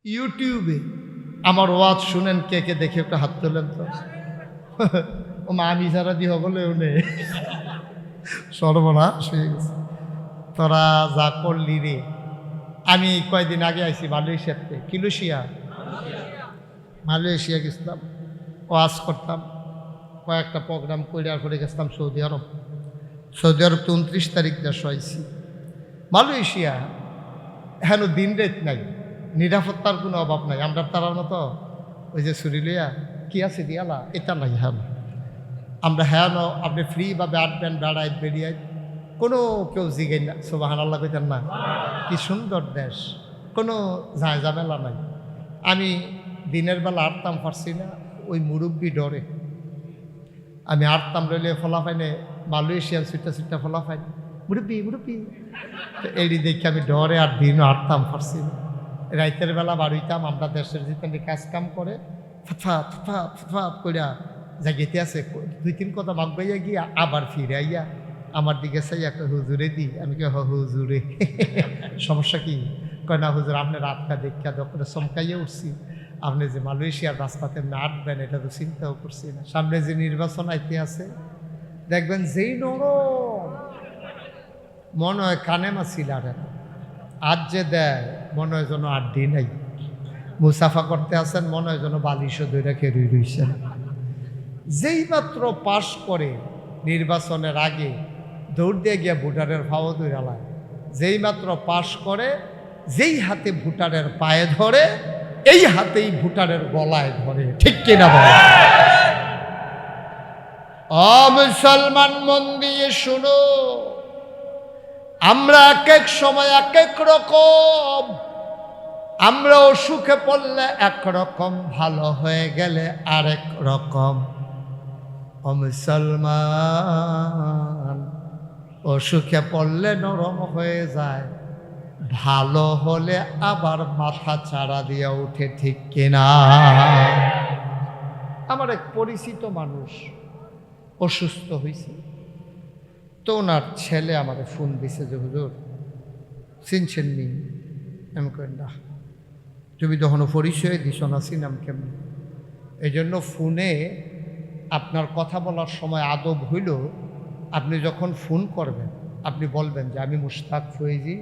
ইউটিউবে আমার ওয়াজ শুনেন, কে কে দেখে একটু হাত তোলেন তো। ও মা আমি যারা দিয়ে হলেও নেই, সর্বনাশ হয়ে গেছে। তোরা যা করলি রে। আমি কয়েকদিন আগে আইছি মালয়েশিয়াতে, মালয়েশিয়া গেছিলাম, ওয়াজ করতাম, কয়েকটা প্রোগ্রাম করে করে গেছিলাম সৌদি আরব। সৌদি আরব তো 29 তারিখ দেশ হয়েছি। মালয়েশিয়া হেন দিন রেত নাই, নিরাপত্তার কোনো অভাব নাই। আমরা তারার মতো ওই যে সুরিলিয়া কি আছে দিয়ালা এটা নাই। হ্যাঁ আমরা হ্যাঁ আপনি ফ্রিভাবে আটবেন, বেড়াই বেরিয়ে কোনো কেউ জিগেন না, সুবহানাল্লাহ কইতেন না। কি সুন্দর দেশ, কোনো ঝামেলা নাই। আমি দিনের বেলা আটতাম পারছি না, ওই মুরব্বি ডরে। আমি আটতাম রইলে ফলাফাইনে মালয়েশিয়ান সুইটা ফলাফাইন মুরব্বি তো এডি দেখে আমি ডরে আর দিনও আটতাম পারছি না। রাইতের বেলা বাড়িতাম, আমরা দেশের যেতেন কাজ কাম করে ফাত করিয়া জাগিতে আছে 2-3 কথা মাগ বাইয়া গিয়া আবার ফিরে আইয়া আমার দিকে চাই একটা হুজুরে দিই। আমি কে হুজুরে সমস্যা কি? কয় না হুজুর আপনি রাতটা দেখা দোকানে চমকাইয়া উঠছি, আপনি যে মালয়েশিয়ার রাস্তাতে আটবেন এটা তো চিন্তাও করছি না। সামনে যে নির্বাচন আইতে আছে দেখবেন, যেই নরম মনে হয় কানে মাছিল আরে না, আজ যে দেয় মনে হয় যেন 8 দিন নাই। মুসাফা করতে আসেন মনে হয় যেন বালিশও ধরে খেয়ে রইছেন। যেই মাত্র পাশ করে নির্বাচনের আগে দৌড় দিয়ে গিয়ে ভোটারের ফাও দৌড়ালায়, যেই মাত্র পাশ করে যেই হাতে ভোটারের পায়ে ধরে এই হাতেই ভোটারের গলায় ধরে। ঠিক কিনা বলে? মুসলমান মন দিয়ে শুনো, আমরা এক এক সময় এক এক রকম। আমরা অসুখে পড়লে একরকম, ভালো হয়ে গেলে আরেক রকম। মুসলমান অসুখে পড়লে নরম হয়ে যায়, ভালো হলে আবার মাথা চাড়া দিয়ে উঠে। ঠিক কিনা? আমার এক পরিচিত মানুষ অসুস্থ হয়েছে, তো ওনার ছেলে আমাকে ফোন দিছে যে হুজুর চিনছেন নি? আমি কই না। তুমি তখনও পরিচয় দিছ না, চিনাম কেমনি? এই জন্য ফোনে আপনার কথা বলার সময় আদব হইল, আপনি যখন ফোন করবেন আপনি বলবেন যে আমি মুশতাক ফয়েজি,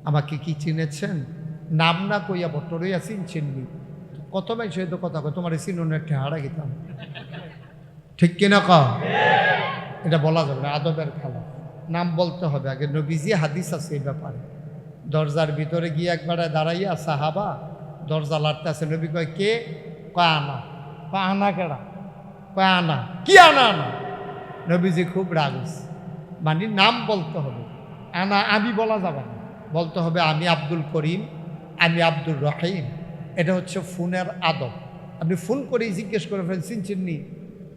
আমাকে কি চিনেছেন? নাম না কইয়া বটরইয়া চিনছেন নি? কত ভাই সে তো কথা কয়, তোমার চিনুন একটা হারা গেতাম। ঠিক কিনা ক? এটা বলা যাবে না, আদবের খেলা। নাম বলতে হবে আগে। নবীজি হাদিস আছে এই ব্যাপারে। দরজার ভিতরে গিয়ে একবারে দাঁড়াইয়া সাহাবা দরজা লাড়তে আছে, নবী কয় কে? কয় আনা। কয় আনা কেডা? কয় আনা। কি আনা? আনা। নবীজি খুব রাগ হয়েছে, মানে নাম বলতে হবে, আনা আমি বলা যাবে না, বলতে হবে আমি আব্দুল করিম, আমি আব্দুর রহিম। এটা হচ্ছে ফোনের আদব। আপনি ফোন করে জিজ্ঞেস করে ফেলেন চিনছেন নি?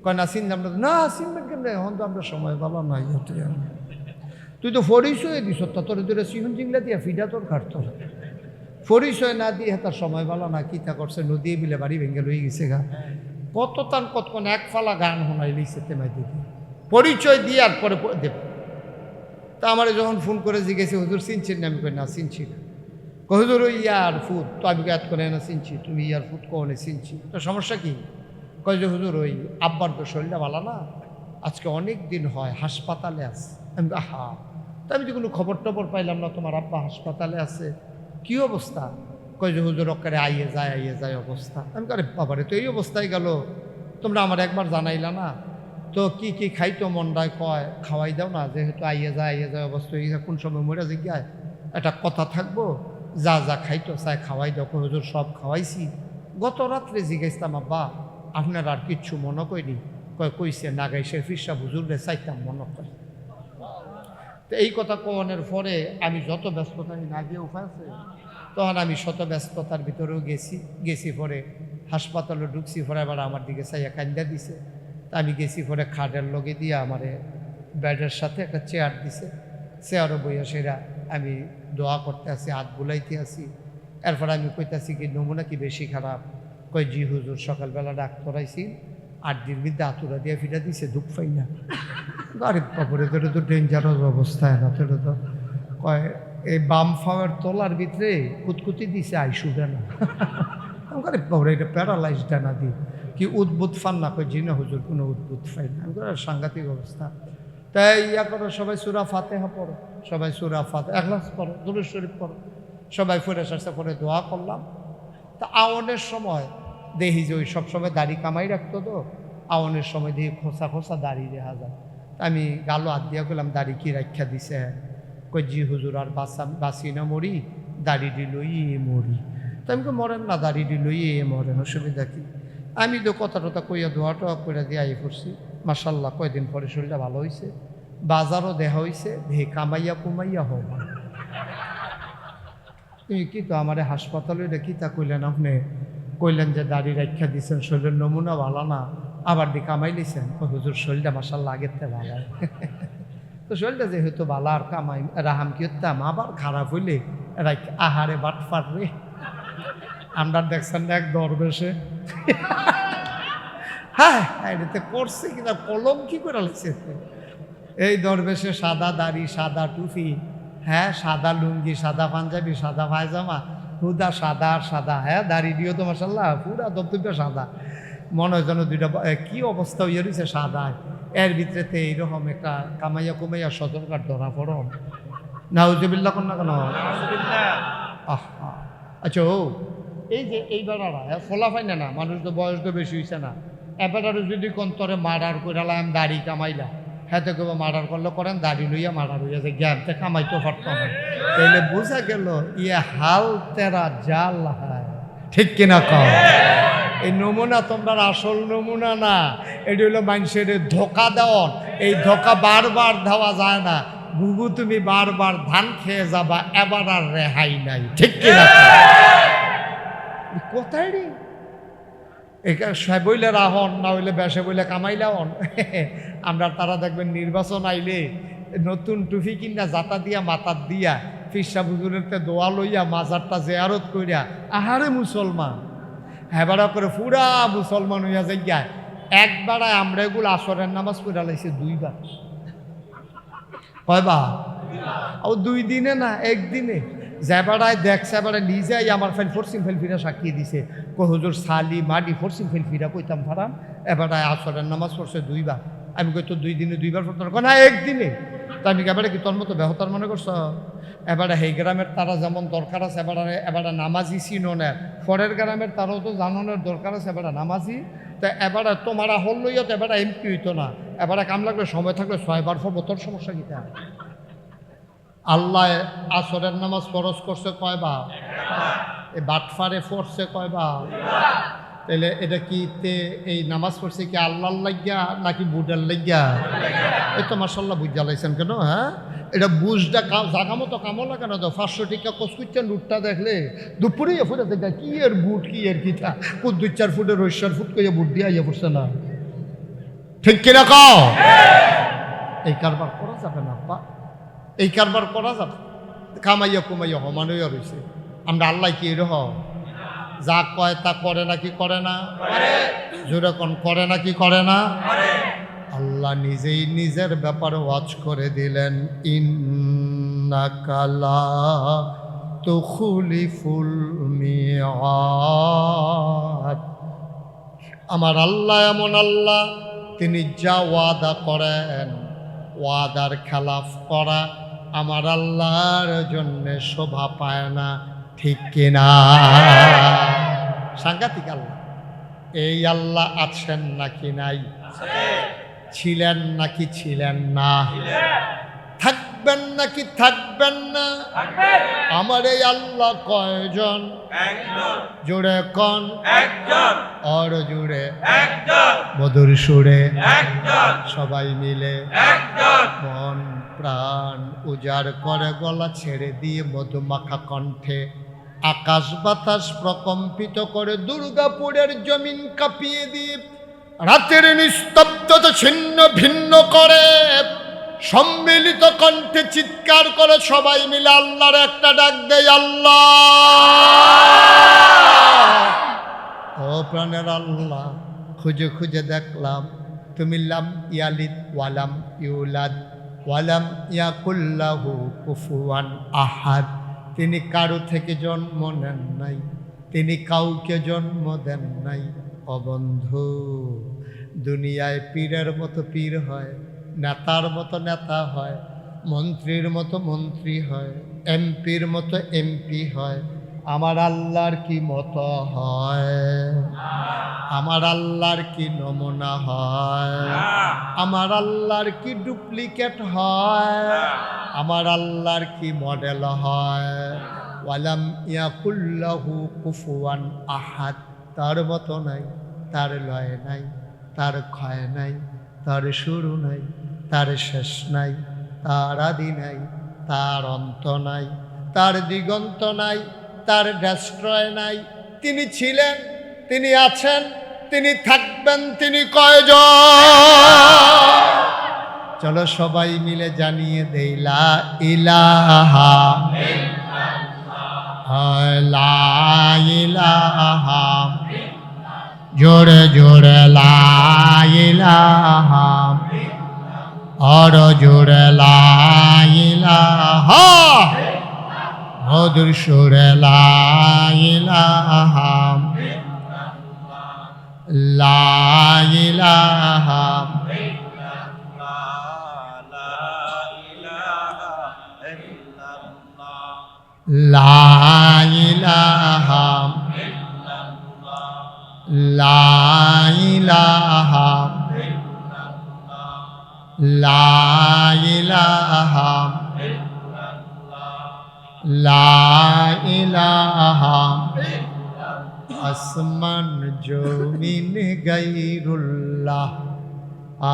কয় না চিনলাম না। না চিনবেন কেন? এখন তো আমরা সময় ভালো নাই। তুই তো পরিচয় দিস, তোর দূরে সিহন জিংলা দিয়া ফিডা তোর কাটত। পরিচয় না দিয়ে তার সময় ভালো না, কি তা করছে নদী বিলে বাড়ি ভেঙে লই গেছে গা। কত তান কতক্ষণ এক ফালা গান শোনাই লিখছে তেমাই দিদি, পরিচয় দিয়ে আর পরে দেব। তা আমার যখন ফোন করে জিজ্ঞেসে হুজুর চিনছেন না? আমি কই না চিনছি না। হুজুর ওই ইয়ার ফুট তো আমি এত করে না চিনছি, তুমি ইয়ার ফুট কখনে চিনছি তো সমস্যা কি? কয় যে হুজুর ওই আব্বার তো শরীরটা ভালো না, আজকে অনেক দিন হয় হাসপাতালে আছে। আমি আহা, তা আমি তো কোনো খবর টবর পাইলাম না, তোমার আব্বা হাসপাতালে আছে, কি অবস্থা? কয় যে হুজুর অকারে আইয়ে যায় অবস্থা। আমি আরে বাবারে, তো এই অবস্থায় গেল, তোমরা আমার একবার জানাইলা না? তো কি কি খাইতো মন্ডায়? কয় খাওয়াই দাও না, যেহেতু আইয়ে যায় অবস্থা, কোন সময় মরে জিজ্ঞায় একটা কথা থাকবো, যা যা খাইতো চাই খাওয়াই দাও। হুজুর সব খাওয়াইছি। গত রাত্রে জিজ্ঞাসতাম আব্বা আপনার আর কিচ্ছু মনে করিনি? কইছে নাগাইশের ফিরসা হুজুরে চাইতাম মনে করে। তো এই কথা কনের পরে আমি যত ব্যস্ততা না গিয়ে উপায় আছে, তখন আমি শত ব্যস্ততার ভিতরেও গেছি পরে হাসপাতালে ঢুকছি, পরে আবার আমার দিকে চাইয়া কান্দা দিছে। তা আমি গেছি পরে খাটের লগে দিয়ে আমারে বেডের সাথে একটা চেয়ার দিছে, চেয়ারও বইয়া সেরা আমি দোয়া করতে আসি, হাত বুলাইতে আসি। এরপর আমি কইতাছি কি নমুনা কি বেশি খারাপ? কয় জি হুজুর সকালবেলা ডাক্তার আইছি, 8 দিন বিদ্যা আতুরা দিয়ে ফিরা দিছে, দুঃখ পাই না। আরে বাপরে, তোর তো ডেঞ্জারাস অবস্থায় না, তোর তো কয় এই বাম ফাওয়ার তলার ভিতরে কুতকুতি দিছে আইসুবে না। আমার এটা প্যারালাইজ ডানা দি কি উদ্ভুত ফান না কই জিনা হুজুর কোনো উদ্ভুত ফাই না। আমি সাংঘাতিক অবস্থা। তাই ইয়া করো, সবাই সূরা ফাতিহা পড়ো, সবাই সূরা ফাতিহা ইখলাস পড়ো, দুরূদ শরীফ পড়ো, সবাই ফিরে আসতে পরে দোয়া করলাম। তা আওয়ানের সময় দেখি যে ওই সবসময় দাড়ি কামাই রাখতো, তো আওয়ানের সময় দেখি খোসা খোসা দাড়ি দেখা যায়। আমি গালো হাত দিয়া করলাম, দাড়ি কি রাখা দিছে? কই জি হুজুর, আর বাঁচি না মরি, দাড়ি দিলই মরি। তো আমি মরেন না, দাড়ি দিলই মরেন, অসুবিধা কি? আমি তো কথা টথা কইয়া দোয়া টোয়া করে দিয়ে আই পড়ছি। মাশাল্লাহ কয়দিন পরে শরীরটা ভালো হয়েছে, বাজারও দেখা হয়েছে, দেহে কামাইয়া কুমাইয়া হোক। তুমি কি তো আমার হাসপাতালে দেখি তা কইলেন, আপনি কইলেন যে দাড়ি রাখা দিচ্ছেন, শরীরের নমুনা ভালো না, আবার দিয়ে কামাই লিছেন। হুজুর শরীরটা মাশাল্লাহ আগের থেকে ভালো। তো শরীরটা যেহেতু ভালো আর কামাই রাহাম কি হতাম, আবার খারাপ হইলে আহারে বাট ফাটবে। আমরা দেখছেন না এক দরবেশে, হ্যাঁ এটাতে করছে কিনা কলম কি করে লাগছে। এই দরবেশে সাদা দাড়ি, সাদা টুপি, হ্যাঁ সাদা লুঙ্গি, সাদা পাঞ্জাবি, সাদা পায়জামা, হুদা সাদা আর সাদা, হ্যাঁ দাড়ি দিও তো মাশাল্লাহ পুরা দপদপে সাদা, মনে হয় যেন দুইটা কি অবস্থা হইয়া রয়েছে সাদা। এর ভিতরেতে এইরকম একটা কামাইয়া কুমাইয়া সতর্কার ধরা পড়ো। নাউজুবিল্লাহ কোন না কেন? আচ্ছা ও এই যে এই বেড়ারা ফোলা পাই না, মানুষ তো বয়স তো বেশি হয়েছে না, এবারে যদি কন্তরে মার্ডার করালাম দাড়ি কামাইলা, হ্যাঁ তো কেউ মার্ডার করলে করেন দাড়ি লইয়া মার্ডার হইয়া যায়, জ্ঞানতে কামাইতে পারতাম না। তাইলে বোঝা গেল ইয়ে হাল তেরা জাল হায়, ঠিক কিনা কম? এই নমুনা তোমরা আসল নমুনা না, এটি হলো মানুষের ধোকা দেওয়া। এই ধোকা বারবার দেওয়া যায় না, বুবু তুমি বারবার ধান খেয়ে যাবা, এবার আর রেহাই নাই, ঠিক কিনা? কোথায় রে বইলে রাহন না হইলে বেসে বইলে কামাইলা হন। আমরা তারা দেখবেন নির্বাচন আইলে নতুন টুপি কিনা জাতা দিয়া মাথার দিয়া ফিরসা বুজুরের দোয়া লইয়া মাজারটা জেয়ারত কইরা আহারে মুসলমান হেবারা করে পুরা মুসলমান হইয়া যাইয়া একবারায় আমরা এগুলো আসরের নামাজ পড়া লাইছে দুইবার। কয়বার? ও 2 দিনে না, একদিনে। যেবারায় দেখছে এবারে নিজেই আমার ফেল ফরসিম ফেল ফিরা সাক্ষী দিছে, হুজুর সালি মাডি ফরসিম ফেল ফিরা কইতাম ফারাম, এবারায় আসরের নামাজ পড়ছে 2 বার। আমি কই তো 2 দিনে 2 বার পড়তাম না, একদিনে। তা আমি এবারে কি তোর মতো বেহতার মনে করছ? এবারে এই গ্রামের তারা যেমন দরকার আছে, এবারে নামাজি চিনো না, পরের গ্রামের তারাও তো জানানোর দরকার আছে, এবারে নামাজি। তা এবারে তোমারা হল লইয়া তো এবারে এমপি হইতো না, এবারে কাম লাগলে সময় থাকলে 6 বার পড়বো, তোর সমস্যা কিটা? আল্লাহ আসরের নামাজ ফরজ করছে কয়বার? এই বাটফারে পড়ছে কয়বার? তাহলে এটা কি এই নামাজ পড়ছে কি আল্লাহর লাগিয়া নাকি বুডার লাগিয়া? এই তো মাশাল্লাহ বুঝ জ্বালাইছেন কেন? হ্যাঁ এটা বুঝটা জাগা মতো কামো লাগে না তো। 500 টাকা কসকুচ্ছেন রুটটা দেখলে দুপুরেই ফুটে দেখা কি এর বুট কি এর কিটা, 2-4 ফুটের রৈশার ফুট করে বুট দিয়ে আইয়া পড়ছে না, ঠিক কিনা কও? এই কারবার করা যাবে না আব্বা, এই কারবার করা যাবে? কামাইয়া কুমাইয়া সমান হইয়া রয়েছে। আমরা আল্লাহ কি এরকম যা কয় তা করে নাকি করে না? জোরে কোন করে নাকি করে না? আল্লাহ নিজেই নিজের ব্যাপারে ওয়াজ করে দিলেন, ইন্নাকা লা তুখলিফুল মিআদ। আমার আল্লাহ এমন আল্লাহ, তিনি যা ওয়াদা করেন, ওয়াদার খেলাফ করা আমার আল্লাহর জন্য শোভা পায় না, ঠিক কিনা? সাংঘাতিক আল্লাহ। এই আল্লাহ আছেন নাকি নাই? ছিলেন নাকি ছিলেন না? থাকবেন নাকি থাকবেন না? আমার এই আল্লাহ কয়জন? জোরে কন আর জুড়ে মধুর সুরে সবাই মিলে মন প্রাণ উজাড় করে গলা ছেড়ে দিয়ে মধুমাখা কণ্ঠে আকাশ বাতাস প্রকম্পিত করে দুর্গাপুরের জমিন কাঁপিয়ে দিয়ে রাতের নিস্তব্ধতা ছিন্ন ভিন্ন করে সম্মিলিত কণ্ঠে চিৎকার করে সবাই মিলে আল্লাহর একটা ডাক দেয়, আল্লাহ ও প্রাণের আল্লাহ, খুঁজে খুঁজে দেখলাম তুমি লাম ইয়ালিদ ওয়ালাম ইউলাদ, ওয়ালাম ইয়াকুল্লাহু কুফুয়ান আহাদ, তিনি কারো থেকে জন্ম নেন নাই, তিনি কাউকে জন্ম দেন নাই। অবন্ধু, দুনিয়ায় পীরের মতো পীর হয়, নেতার মতো নেতা হয়, মন্ত্রীর মতো মন্ত্রী হয়, এমপির মতো এমপি হয়। আমার আল্লাহর কি মতো হয়? আমার আল্লাহর কি নমুনা হয়? আমার আল্লাহর কি ডুপ্লিকেট হয়? আমার আল্লাহর কি মডেল হয়? ওয়ালাম ইয়াকুল্লাহু কুফুয়ান আহাদ, তার মতো নাই, তার লয় নাই, তার ক্ষয় নাই, তার শুরু নাই, তার শেষ নাই, তার আদি নাই, তার অন্ত নাই, তার দিগন্ত নাই, তার ডেস্ট্রয় নাই। তিনি ছিলেন, তিনি আছেন, তিনি থাকবেন, তিনি কয়জন? চলো সবাই মিলে জানিয়ে দেই লা ইলাহা লা ইলাহা, জোরে জোরে লা ইলাহা, আর জোরে লা ইলাহা, মধুর সুরে লা ইলাহা, লা ইলাহা, লা ইলাহা, লা ইলাহা, লা ইলাহা, লা ইলাহা। আসমান জমিন গাইরুল্লাহ,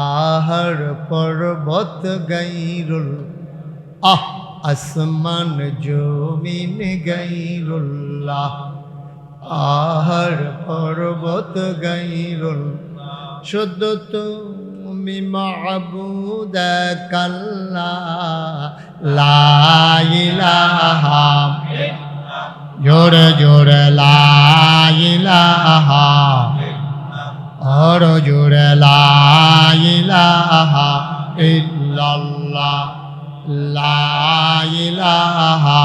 আহার পর্বত গাইরুল, আসমান জমিন গাইরুল্লাহ, আহার পর্বত গাইরুল। শুধু তুমি মাবুদ কাল্লাহ, লা ইলাহা, জোরে জোরে লা ইলাহা, আর জোরে লা ইলাহা ইল্লাল্লাহ, লা ইলাহা,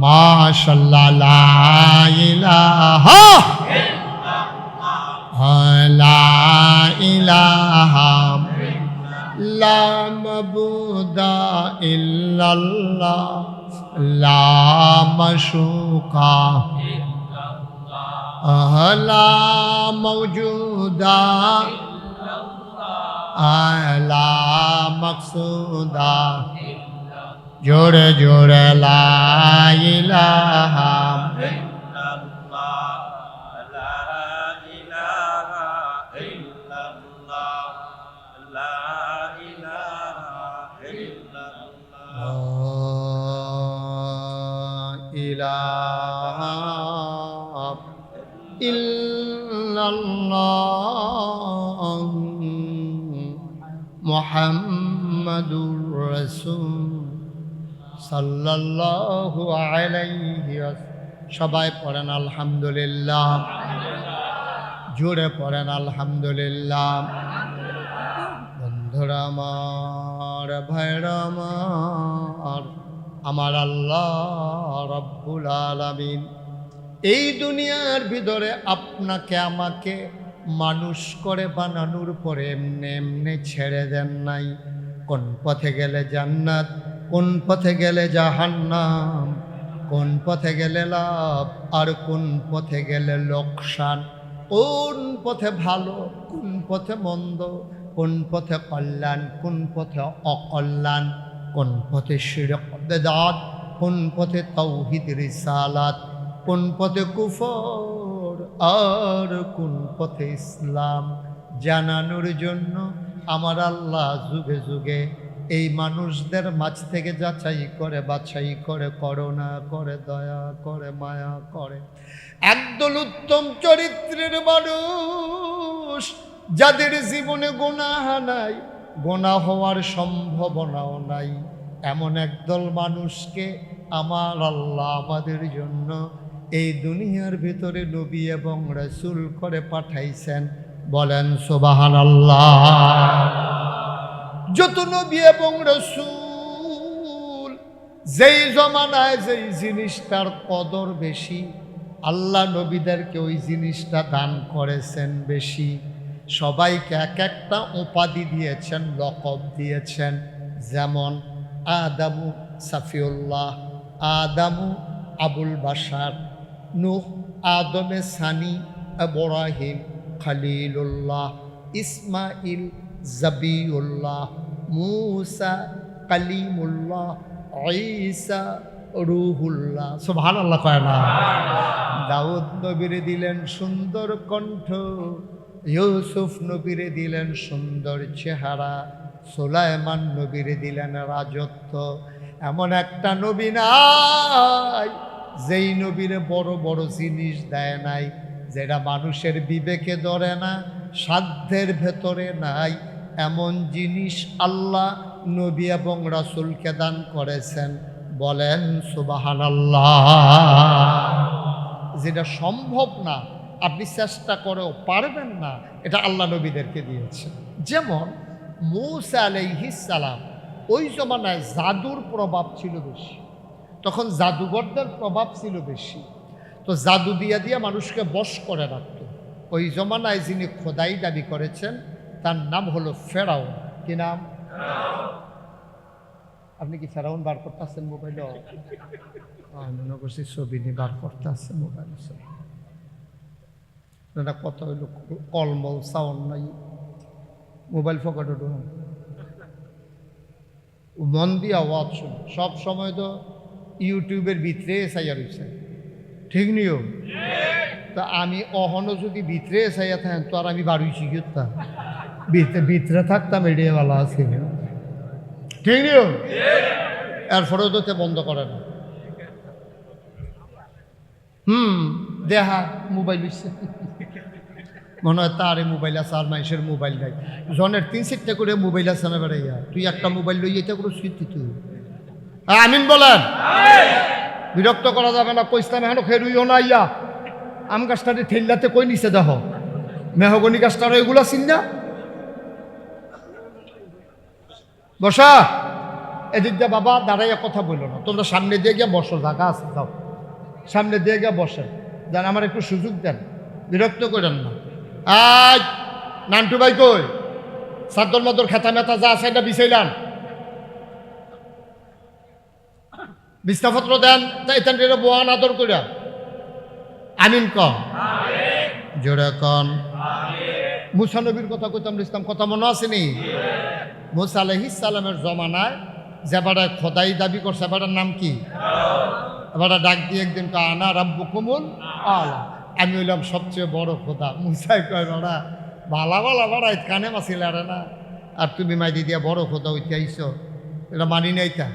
মাশাআল্লাহ, লা ইলাহা, লা ইলাহা, লা মাবুদা ইল্লাল্লাহ, লা মাশুকা, লা মওজুদা, লা মকসুদা, জোরে জোরে লা ইলাহা, ইলাহা ইল্লাল্লাহ মুহাম্মাদুর রাসূল সাল্লাল্লাহু আলাইহি ওয়াসাল্লাম। সবাই পড়েন আলহামদুলিল্লাহ, জোরে পড়েন আলহামদুলিল্লাহ। বন্ধুরা আমার, ভাইরা আমার, আমার আল্লাহ রব্বুল আলামিন এই দুনিয়ার ভিতরে আপনাকে আমাকে মানুষ করে বানানোর পরে এমনি এমনি ছেড়ে দেন নাই। কোন পথে গেলে জান্নাত, কোন পথে গেলে জাহান্নাম, কোন পথে গেলে লাভ আর কোন পথে গেলে লোকসান, কোন পথে ভালো, কোন পথে মন্দ, কোন পথে কল্যাণ, কোন পথে অকল্যাণ, কোন পথে শিরক বিদআত, কোন পথে তাওহীদ রিসালাত, কোন পথে কুফর আর কোন পথে ইসলাম জানানোর জন্য আমার আল্লাহ যুগে যুগে এই মানুষদের মাঝ থেকে যাচাই করে, বাছাই করে, করুণা করে, দয়া করে, মায়া করে একদল উত্তম চরিত্রের মানুষ, যাদের জীবনে গুনাহ নাই, গুনাহ হওয়ার সম্ভাবনাও নাই, এমন একদল মানুষকে আমার আল্লাহ আমাদের জন্য এই দুনিয়ার ভিতরে নবী এবং রাসূল করে পাঠাইছেন। বলেন সুবহানাল্লাহ। যত নবী এবং রাসূল যেই জমানায় যেই জিনিসটার কদর বেশি, আল্লাহ নবীদেরকে ওই জিনিসটা দান করেছেন বেশি। সবাইকে এক একটা উপাধি দিয়েছেন, লকব দিয়েছেন। যেমন আদামু সাফিউল্লাহ, আদামু আবুল বাশার, নূহ আদমে সানি, ইব্রাহিম খলিলুল্লাহ, ইসমাইল জবিউল্লাহ, মূসা কালিমুল্লাহ, ঈসা রূহুল্লাহ। সুবহানাল্লাহ কয় না? দাউদ নবীরে দিলেন সুন্দর কণ্ঠ, ইউসুফ নবীরে দিলেন সুন্দর চেহারা, সুলাইমান নবীরে দিলেন রাজত্ব। এমন একটা নবী নাই যেই নবীরে বড় বড় জিনিস দেয় নাই, যেটা মানুষের বিবেকে ধরে না, সাধ্যের ভেতরে নাই। এমন জিনিস আল্লাহ নবী এবং রাসূলকে দান করেছেন। বলেন সুবহানাল্লাহ। যেটা সম্ভব না, আপনি চেষ্টা করেও পারবেন না, এটা আল্লাহ নবীদেরকে দিয়েছে। যেমন মূসা আলাইহিস সালাম, ওই জমানায় জাদুর প্রভাব ছিল বেশি, তখন জাদুঘরদের প্রভাব ছিল বেশি। তো জাদু দিয়া দিয়া মানুষকে বশ করে রাখত। ওই জমানায় যিনি খোদাই দাবি করেছেন তার নাম হলো ফেরাউন। কি নাম? আপনি কি ফেরাউন বার করতে আসছেন মোবাইলে? মনে করছি ছবি নিয়ে বার করতে আসছেন মোবাইল। কথা হইল কলমল সাউন্ড নাই, মোবাইল ফোকাটো ঢোকান, মন দিয়ে আওয়াজ শুন। সব সময় তো ইউটিউবের ভিতরে চাইয়া রয়েছে, ঠিক নিও? তা আমি অহনো যদি ভিতরে চাইয়া থাকেন তো আর আমি বাড়িছি করতাম, ভিতরে থাকতাম, এড়িয়ে ভালো আছে, ঠিক নিও? এরপরেও তো বন্ধ করে না। দেহা মোবাইল মনে হয় তার মোবাইল আছে আর মানুষের মোবাইল নাই। জনের 3-4টা করে মোবাইল আছে না বেড়াইয়া, তুই একটা মোবাইল লই এটা করে স্মৃতি তুই। আমিন বলেন। বিরক্ত করা যাবে না, কইসলাম এখন খেরুইও না। ইয়া আম গাছটারে ঠেল্লাতে কই নিচে দেহ, মেহগনি গাছটার এগুলা চিন না। বসা এদিক দিয়ে বাবা দাঁড়াইয়া কথা বললো না, তোমরা সামনে দিয়ে গিয়ে বসো, জায়গা আছে যাও, সামনে দিয়ে গিয়ে বসেন, যেন আমার একটু সুযোগ দেন, বিরক্ত করেন না। আজ নান্টু ভাই কই? সাদ্দর মদর খেতা মেতা যা আছে এটা বিছাইলাম, বিস্তাপত্র দেন, এখান বোয়ান আদর করিয়া। আমিন কন, জোরে কন। মুসা নবীর কথা কইতাম ইসলাম, কথা মনে আসেনি? মুসা আলাইহিস সালামের জমানায় যে বেড়ায় খোদাই দাবি করছে, বেড়ার নাম কি? এবার ডাক দিয়ে একদিন আনা রাব্বুকুমুল আলা, আমি হইলাম সবচেয়ে বড় খোদা। মুসাই কয় বেড়া ভালা ভালা বেড়া কানে মাছিল আরে না, আর তুমি মাইদি দিয়া বড় খোদা হইতে আইছো, এটা মানি নাই। তা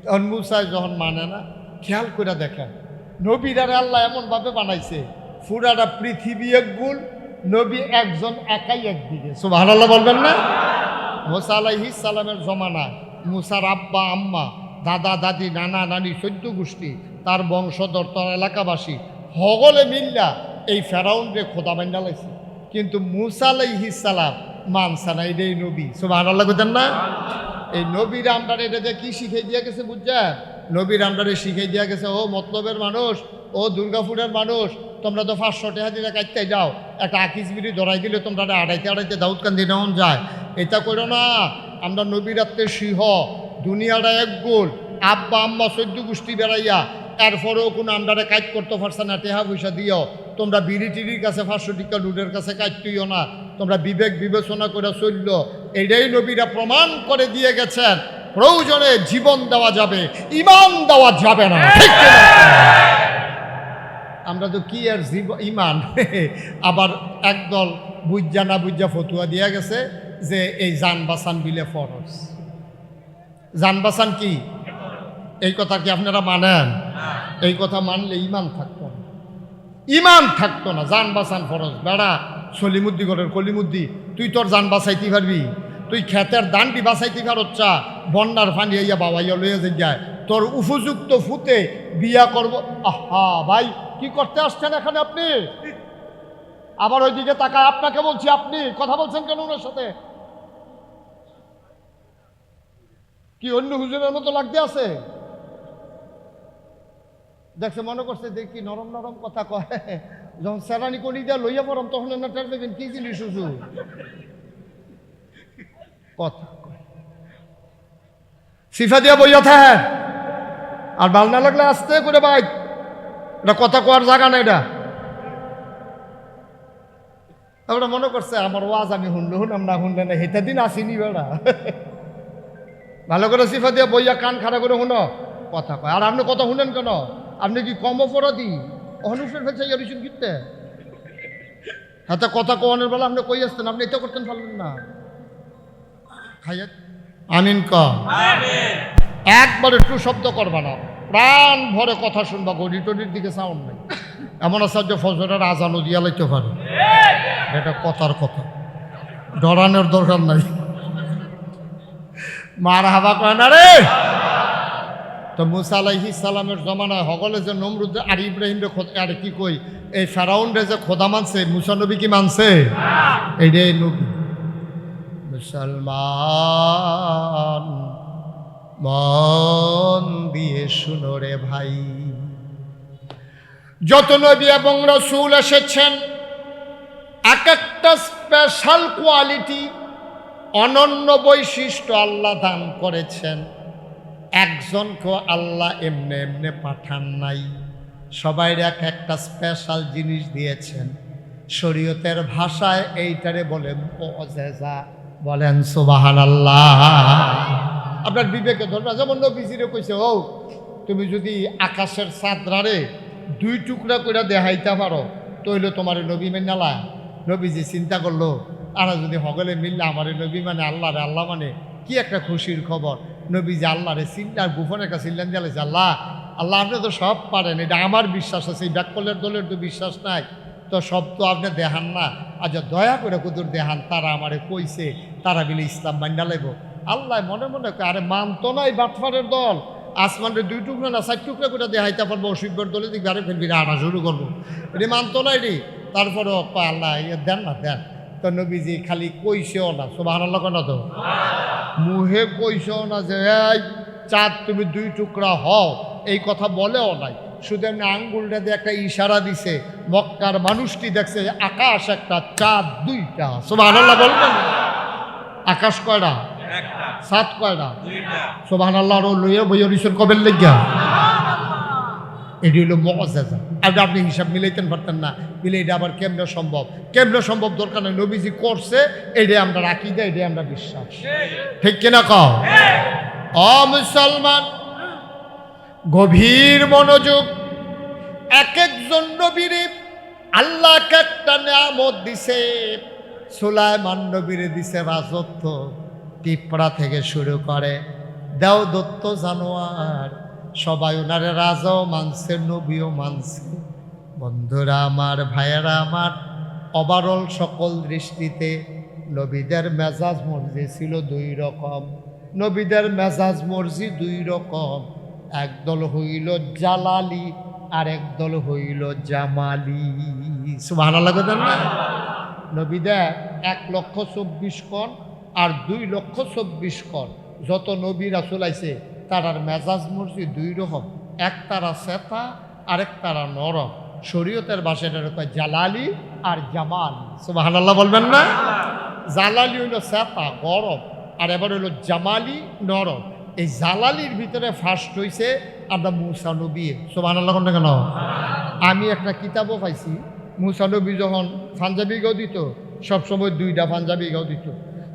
তখন মুসাই যখন মানে না, খেয়াল করে দেখেন নবীরারে আল্লাহ এমনভাবে বানাইছে, পুরাটা পৃথিবী এক গুল, নবী একজন একাই একদিকে। সুবহানাল্লাহ বলবেন না? মুসা আলাইহিস সালামের জমানা মুসার আব্বা আম্মা, দাদা দাদি, নানা নানি, 14 গোষ্ঠী, তার বংশধর, তার এলাকাবাসী সকলে মিল্লা এই ফেরাউনরে খোদা বান্না লাইছে। কিন্তু মুসা আলাইহিস সালাম মানসা না, এটাই নবী। সুবহানাল্লাহ কইতেন না? এই নবীর আমরারে এটা কি শিখাই দিয়া গেছে বুঝছেন? নবীর আমরারে শিখাই দিয়া গেছে, ও মতলবের মানুষ, ও দুর্গাপুরের মানুষ, তোমরা তো 500 টাকা দিলে কাটতে যাও, একটা আকিস বিড়ি ধরাই দিলে তোমরা আড়াইতে আড়াইতে দাউদকান্দি নেওয়া যায়। এটা করো না, আমরা নবীরাত্রে সিংহ, দুনিয়াটা এক গোল, আব্বা আম্মা 14 গোষ্ঠী বেড়াইয়া, এরপরেও কোনো আমরারে কাজ করতে পারছে না, টেহা পয়সা দিও, তোমরা বিড়ি টিড়ির কাছে 500 টাকা লুডের কাছে কাটতেইও না, তোমরা বিবেক বিবেচনা করে চলল। এটাই নবীরা প্রমাণ করে দিয়ে গেছেন, প্রয়োজনে জীবন দেওয়া যাবে, ইমান দেওয়া যাবে না। ঠিক না? আমরা তো কি আর ইমান আবার একদল বুঝা না বুঝা ফতুয়া দিয়া গেছে যে এই জান বাসান বিলে ফরজ। জান বাসান কি? এই কথা কি আপনারা মানেন? এই কথা মানলে ইমান থাকতো না, ইমান থাকতো না। জান বাসান ফরজ। বেড়া সলিমুদ্দি ঘরের কলিমুদ্দি, তুই তোর জান বাঁচাইতে পারবি? তুই খেতের দানটি বাঁচাইতে পারচ্ছা, বন্যার ফানি হইয়া বাবাইয়া লইয়া যে যায়, তোর উপযুক্ত ফুতে বিয়া করব। আহা ভাই, কি করতে আসছেন এখানে আপনি? আবার ওইদিকে তাকায়, আপনাকে বলছি, আপনি কথা বলছেন কেন ওনার সাথে? কি অন্য হুজুরের মতো লাগতে আছে? দেখছে মনে করছে দেখি নরম নরম কথা কয়, যখন সেরানি করি দিয়া লইয়া পড়াম তখন না টের দেবেন কি জিনিস হুজুর কথা কয়। সিফা দিয়া বইয়া থাকে আর ভাল না লাগলে আস্তে করে ভাই, এটা কথা কওয়ার জায়গা না এটা। আমরা মনে করছে আমার ওয়াজ আমি শুনলাম না শুনলে না, হেটা দিন আসিনি বেড়া। ভালো করে সিফা দিয়ে বইয়া কান খাড়া করে শুনো কথা কয়। আর আপনি কথা শুনেন কেন? আপনি কি কম অপরাধী? অনুষ্ঠের ফেলছে ইয়ারিসুন কিনতে হাতে কথা কওয়ানোর বেলা আপনি কই আসতেন, আপনি এটা করতেন পারলেন না। খাইয়া আমিন ক একবার একটু শব্দ করবা না, প্রাণ ভরে কথা শুনবা, গড়ি টড়ির দিকে সাউন্ড নাই। এমন আছে যে ফজরের আজানও দিয়া লাইতে পারে, এটা কথার কথা, ডরানোর দরকার নাই। মার হাবা কয় না রে। তো মুসা আলাইহিস সালামের জমানায় হগলে যে নমরুদ আর ইব্রাহিম রে আর কি কই এই ফেরাউন রে যে খোদা মানছে, মুসা নবী কি মানছে? এইটাই নবী। মুসলমান মন দিয়ে শুনো রে ভাই, যত নবী এবং রাসূল এসেছেন এক একটা স্পেশাল কোয়ালিটি, অনন্য বৈশিষ্ট্য আল্লাহ দান করেছেন। একজনকেও আল্লাহ এমনি এমনি পাঠান নাই, সবাই এক একটা স্পেশাল জিনিস দিয়েছেন। শরীয়তের ভাষায় এইটারে বলে মুআজিজা, বলেন সুবহানাল্লাহ। আপনার বিবেকে ধরবে, যেমন নবীজিরে কইছে, ও তুমি যদি আকাশের চাঁদরারে 2 টুকরা করে দেখাইতে পারো তইলে তোমার নবী মেনালা। নবীজি চিন্তা করলো, আর যদি হগলে মিললে আমার নবী মানে আল্লাহ রে, আল্লাহ মানে কি একটা খুশির খবর। নবীজি আল্লাহরে চিন্তার গোপন একটা চিল্লান দিয়েছে, আল্লাহ আল্লাহ আপনি তো সব পারেন, এটা আমার বিশ্বাস আছে, এই ব্যাককলের দলের তো বিশ্বাস নাই, তো সব তো আপনি দেখান না, আচ্ছা দয়া করে কুদুর দেখান, তারা আমারে কইছে তারা বিলে ইসলাম মান্ডা লাগব। আল্লাহ মনে মনে আরে মানতো না এই বাটফারের দল, আসমানের 2 টুকরা না 4 টুকরা করে দেখাইতে পারবো, অসুখের দলে দিকে আরে ফেলবি আনা শুরু করবো, এটি মানতো না এটি। তারপরে আল্লাহ দেন না দেন। তো নবীজি খালি কইছেও না, সুবহানাল্লাহ কেন তো মুহে কইছেও না যে এই চাঁদ তুমি 2 টুকরা হও, এই কথা বলেও নাই, শুধু এমনি আঙ্গুলটা দিয়ে একটা ইশারা দিছে। মক্কার মানুষটি দেখছে আকাশ একটা, চাঁদ 2টা। সুবহানাল্লাহ বলবেন? আকাশ কয়টা? চাঁদ কয়টা? সুবহানাল্লাহ লইয়া বইয়া রিসন কবের লেগা, এটি হলো মুআজিজা। আপনি হিসাব মিলাইতেন পারতেন না, মিলে এটা আবার কেমনে সম্ভব? কেমনে সম্ভব দরকার নেই, নবীজি করছে, এটাই আমরা রাখি দেয়, এটাই আমরা বিশ্বাস। ঠিক কিনা কও? ও মুসলমান, গভীর মনোযোগ। এক একজন নবীরে আল্লাহ একটা নিয়ামত দিছে। সুলাইমান নবীরে দিছে রাজত্ব, পিঁপড়া থেকে শুরু করে দেওদত্ত জানোয়ার সবাই ওনারে রাজাও মানছে, নবীও মানছে। বন্ধুরা আমার, ভাইয়েরা আমার, ওভারঅল সকল দৃষ্টিতে নবীদের মেজাজ মর্জি ছিল 2 রকম। নবীদের মেজাজ মর্জি 2 রকম, একদল হইল জালালি আর একদল হইল জামালি। সুবহানাল্লাহ বলেন না? নবীদের 1,24,000 কোণ আর 2,24,000 কোণ। যত নবী রাসূল আইছে তারার মেজাজ মর্জি 2 রকম, এক তারা শ্বেতা আরেক তারা নরম। শরীয়তের ভাষাটা কয় জালালি আর জামাল। সুবহানাল্লাহ বলবেন না? জালালি হইল শ্বেতা গরম, আর এবার হইল জামালি নরম। এই জালালির ভিতরে ফার্স্ট হইছে আমরা মুসা নবী। সুবহানাল্লাহ কোন কেন? আমি একটা কিতাবও পাইছি, মুসা নবী যখন পাঞ্জাবি গাও দিত সবসময় 2টা পাঞ্জাবি গাও দিত।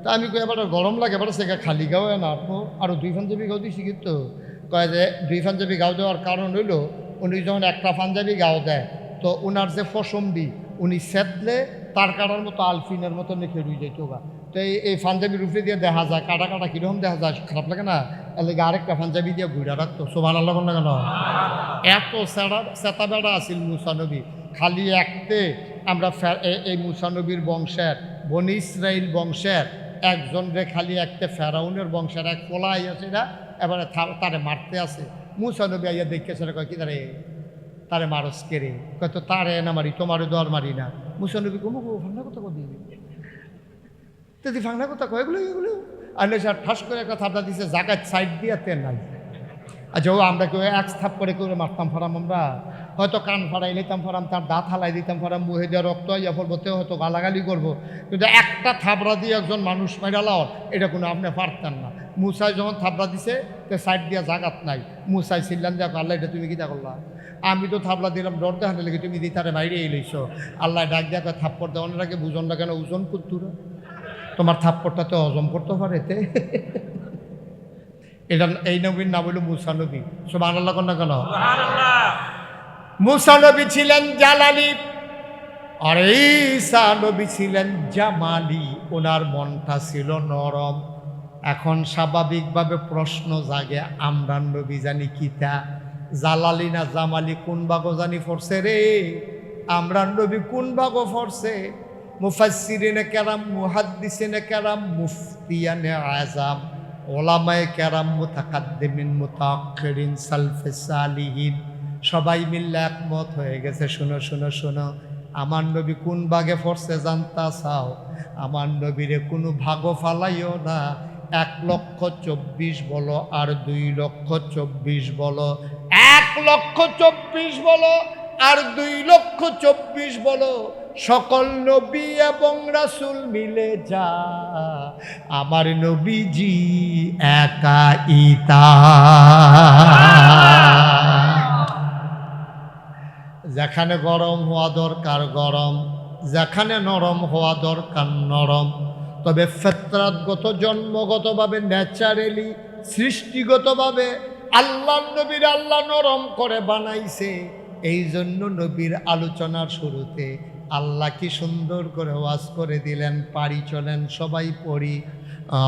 তা আমি কই এবার গরম লাগে, এবার সে খালি গাও না আরও 2 পাঞ্জাবি গাও দিছি, কিন্তু কয় যে 2 পাঞ্জাবি গাও দেওয়ার কারণ হইল উনি যখন একটা পাঞ্জাবি গাও দেয় তো ওনার যে ফসমডি উনি সেতলে তার কাটার মতো আলফিনের মতো নেখে রুই যায় তোগা। তো এই পাঞ্জাবির উপরে দিয়ে দেখা যায় কাটা কাটা কীরকম দেখা যায়, খারাপ লাগে না? এর লাগে আরেকটা পাঞ্জাবি দিয়ে ঘুরে রাখতো। সুবহানাল্লাহ না কেন? এত সেতা বেড়া আছিল মুসা নবী, খালি একতে আমরা এই মুসা নবীর বংশের, বনি ইসরাইল বংশের একজন রে খালি একতে ফেরাউনের বংশের এক পোলা আছে না, এবারে তারে মারতে আছে। মুসা নবী আইয়া দেখেছে, কয় কি তারে মারস কেড়ে, কয় তো তারে না মারি, তোমারে দর মারি না। মুসা নবী কমু ফাংনা কথা কদি, যদি ফাংনা কথা কয় এগুলো আইলে স্যার ঠাস করে একটা থাপড়া দিছে, জায়গায় সাইড দিয়ে তেল নাই। আচ্ছা ও আমরা কেউ এক থাপ করে করে মারতাম ফারাম, আমরা হয়তো কান ফাড়াই নিতাম ফারাম, তার দাঁত হালাই দিতাম ফারাম, মুহে দিয়ে রক্ত ইয়া পড়বতে হয়তো গালাগালি করবো, কিন্তু একটা থাপড়া দিয়ে একজন মানুষ মেরালাও এটা কোনো আপনি পারতেন না। মুসাই যখন থাপড়া দিছে তো সাইড দিয়া জাগাত নাই, মুসাই ছিলেন যে আল্লাহ এটা তুমি কিতা করলা, আমি তো থাপড়া দিলাম ডর দেখানে লেগে, তুমি দিতারে বাইরে এলেছ, আল্লাহ ডাক দিয়া থাপ্পড় দেওয়ানোর আগে বুঝন না কেন ওজন কুত্তুরা, তোমার থাপ্পড়টা তো হজম করতে পারে এতে। এটা এই নবীর নাম হইল মুসা নবী। সুবহানাল্লাহ কন্যা কেন? মুসা নবী ছিলেন জালালি আর ঈসা নবী ছিলেন জামালি, ওনার মনটা ছিল নরম। এখন স্বাভাবিকভাবে প্রশ্ন জাগে, আমরা নবী জানি কিতা, জালালি না জামালি কোন ভাগও জানি পড়ছে রে, আমরা নবী কোন ভাগও পড়ছে? মুফাসসিরিনে কেরাম, মুহাদ্দিসিনে কেরাম, মুফতিয়ানে আযাম, ওলামায়ে কেরাম, মুতাকাদ্দিমিন, মুতাআখিরিন, সালফে সালিহিন সবাই মিলে একমত হয়ে গেছে, শোনো শোনো শোনো, আমার নবী কোন ভাগে পড়ছে জানতা চাও? আমার নবীরে কোনো ভাগও ফালাইও না, 1,24,000 বলো আর 2,24,000 বলো, 1,24,000 বলো আর 2,24,000 বলো, সকল নবী এবং রাসূল মিলে যা আমার নবীজি একা ইতা। যেখানে গরম হওয়া দরকার গরম, যেখানে নরম হওয়া দরকার নরম, তবে ফিতরাতগত জন্মগতভাবে ন্যাচারালি সৃষ্টিগতভাবে আল্লাহ নবীর আল্লাহ নরম করে বানাইছে। এই জন্য নবীর আলোচনার শুরুতে আল্লাহ কি সুন্দর করে ওয়াজ করে দিলেন, পারি চলেন সবাই পড়ি,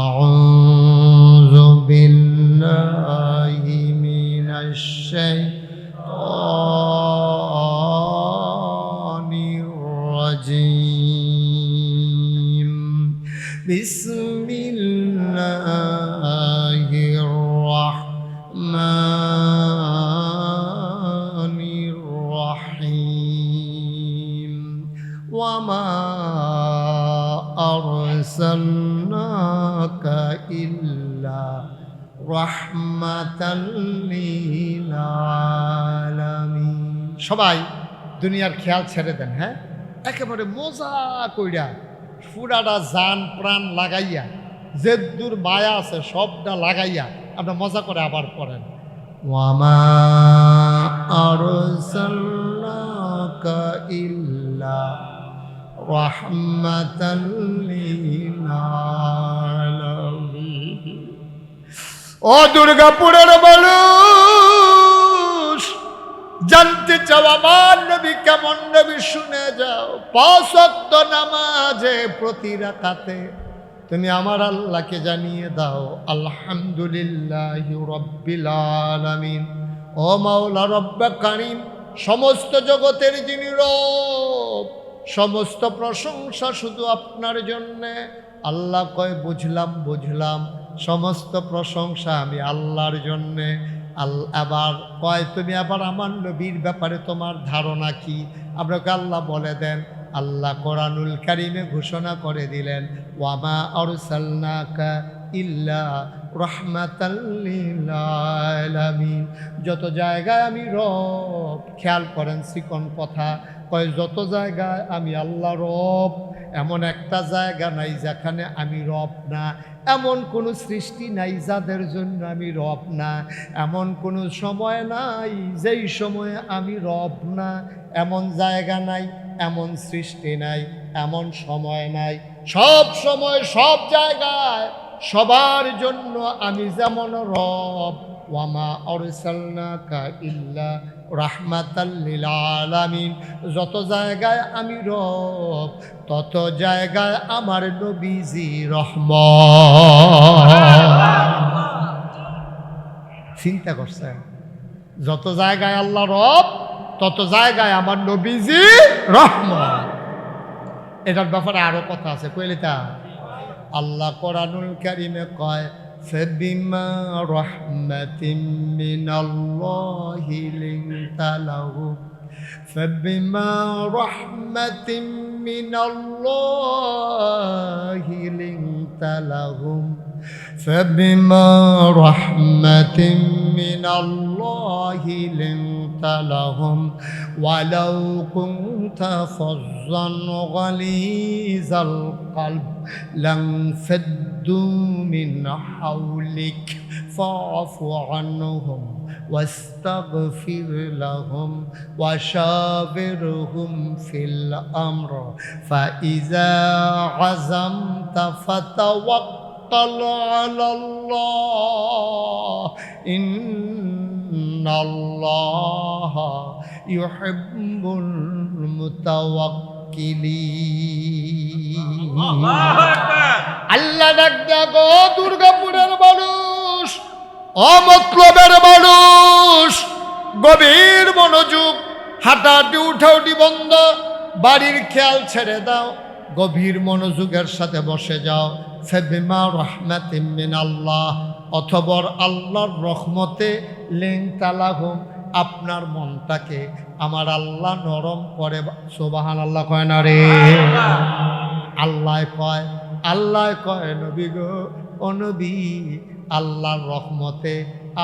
আউযু বিল্লাহি মিনাশ শাইতানির রাজিম, বিসমিল্লাহির রাহমানির রাহিম, ওয়ামা আরসালনাকা ইল্লা রাহমাতাল লিল আলামিন। সবাই দুনিয়ার খেয়াল ছেড়ে দেন, হ্যাঁ, একেবারে মজা কইরা পুরাটা জান প্রাণ লাগাইয়া, যে দূর মায়া আছে সবটা লাগাইয়া আপনার মজা করে আবার পড়েন, ওয়ামা আরসালনাকা ইল্লা রাহমাতাল লিল আলামিন। ও দুর্গাপুরের মানুষ, জানতে চাও আমার নবী কেমন নবী, শুনে যাও। 5 ওয়াক্ত নামাজে প্রতি রাকাতে তুমি আমার আল্লাহকে জানিয়ে দাও আলহামদুলিল্লাহি রাব্বিল আলামিন। ও মাওলা রব্বে কারীম, সমস্ত জগতের যিনি রব, সমস্ত প্রশংসা শুধু আপনার জন্যে। আল্লাহ কয় বুঝলাম বুঝলাম, সমস্ত প্রশংসা আমি আল্লাহর জন্যে। আবার কয় তুমি আবার আমার নবীর ব্যাপারে তোমার ধারণা কি? আপনাকে আল্লাহ বলে দেন, আল্লাহ কোরআনুল কারীমে ঘোষণা করে দিলেন, ওয়ামা আরসালনাকা ইল্লা রাহমাতাল লিল আলামিন। যত জায়গায় আমি রব, খেয়াল করেন চিকন কথা, কয় যত জায়গায় আমি আল্লাহ রব, এমন একটা জায়গা নাই যেখানে আমি রব না। এমন কোনো সৃষ্টি নাই যাদের জন্য আমি রব না। এমন কোনো সময় নাই যেই সময়ে আমি রব না। এমন জায়গা নাই, এমন সৃষ্টি নাই, এমন সময় নাই। সব সময় সব জায়গায় সবার জন্য আমি যেমন রব, ওয়ামা আরসালনাকা ইল্লা রাহমাতাল লিল আলামিন। যত জায়গায় আমি রব, তত জায়গায় আমার নবীজি রহমত। চিন্তা করছেন, যত জায়গায় আল্লাহ রব, তত জায়গায় আমার নবীজি রহমত। এটার ব্যাপারে আরো কথা আছে, কইলিতা আল্লাহ কোরআনুল কারীমে কয়, فبما رحمة من الله لنت لهم فبما رحمة من الله لنت لهم فبما رحمة من الله لنت لهم ولو كنت فظا غليظ القلب لانفضوا من حولك فاعف عنهم واستغفر لهم وشاورهم في الأمر فإذا عزمت فتوكل على الله إن الله يحب المتوكلين আল্লাহ ডাক দেখো দুর্গাপুরের মানুষ, অমতলবের মানুষ, গভীর মনোযোগ, হাঁটাহাঁটি উঠাউটি বন্ধ, বাড়ির খেয়াল ছেড়ে দাও, গভীর মনোযোগের সাথে বসে যাও। ফাবিমা রাহমাতিম মিনাল্লাহ, অথবর আল্লাহর রহমতে লিনতা লাহুম, আপনার মনটাকে আমার আল্লাহ নরম করে। সুবহানাল্লাহ কয় না রে? আল্লাহ কয় নবী গো, ও নবী, আল্লাহর রহমতে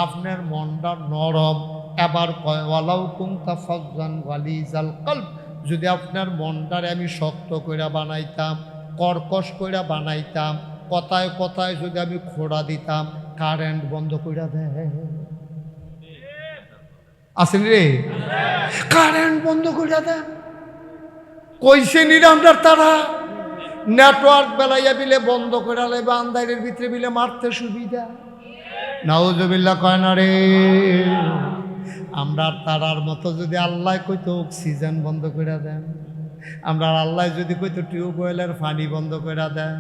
আপনার মনটা নরম। এবার কয় ওয়ালাউ কুনতা ফাজ্জান গালিজাল কলব, যদি আপনার মনটারে আমি শক্ত কইরা বানাইতাম, কর্কশ কইরা বানাইতাম, কথায় কথায় যদি আমি খোড়া দিতাম, কারেন্ট বন্ধ কইরা দেয়। আসেন রে, কারেন্ট বন্ধ কইরা দেয়। কইছে নিরামদার তারা নেটওয়ার্ক বেলাইয়া বিলে বন্ধ করে লেবে, আন্দারের ভিতরে বিলে মারতে সুবিধা। নাউজুবিল্লাহ কয় না রে? আমরা তারার মতো যদি আল্লাহ কইতো অক্সিজেন বন্ধ করে দেন, আমরা আল্লাহ যদি কইতো টিউবওয়েলের পানি বন্ধ করে দেন,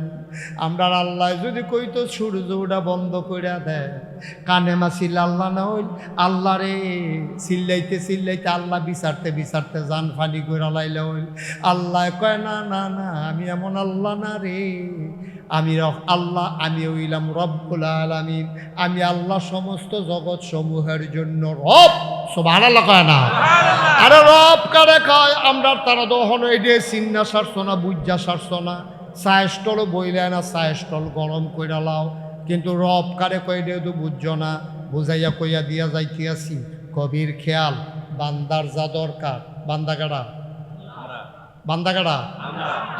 আমরা আল্লাহ যদি কইতো সূর্য ওটা বন্ধ করে দেয়, কানে মাসিল আল্লাহ না হইল আল্লাহ রে চিল্লাইতে চিল্লাইতে আল্লাহ বিচারতে বিচারতে জান ফানি করে লাইলে হইল। আল্লাহ কয় না না না, আমি এমন আল্লাহ না রে, আমি আল্লাহ, আমি হইলাম রব্বুল আলামিন, আমি আল্লাহ সমস্ত জগৎ সমূহের জন্য রব। সুবহানাল্লাহ কয় না? আরে রব কারে কয়? আমরা তারা দহন এডে চিন্না সারছো না, বুঝা সারছো না, চায়েস্টল বইলে না, চায়েস্টল গরম কইরা লাও, কিন্তু রব কারে কয় এডে তো বুঝছো না, বুঝাইয়া কইয়া দিয়া যাইতে আসি। কবির খেয়াল, বান্দার যা দরকার, বান্দাগাড়া বান্দাগাড়া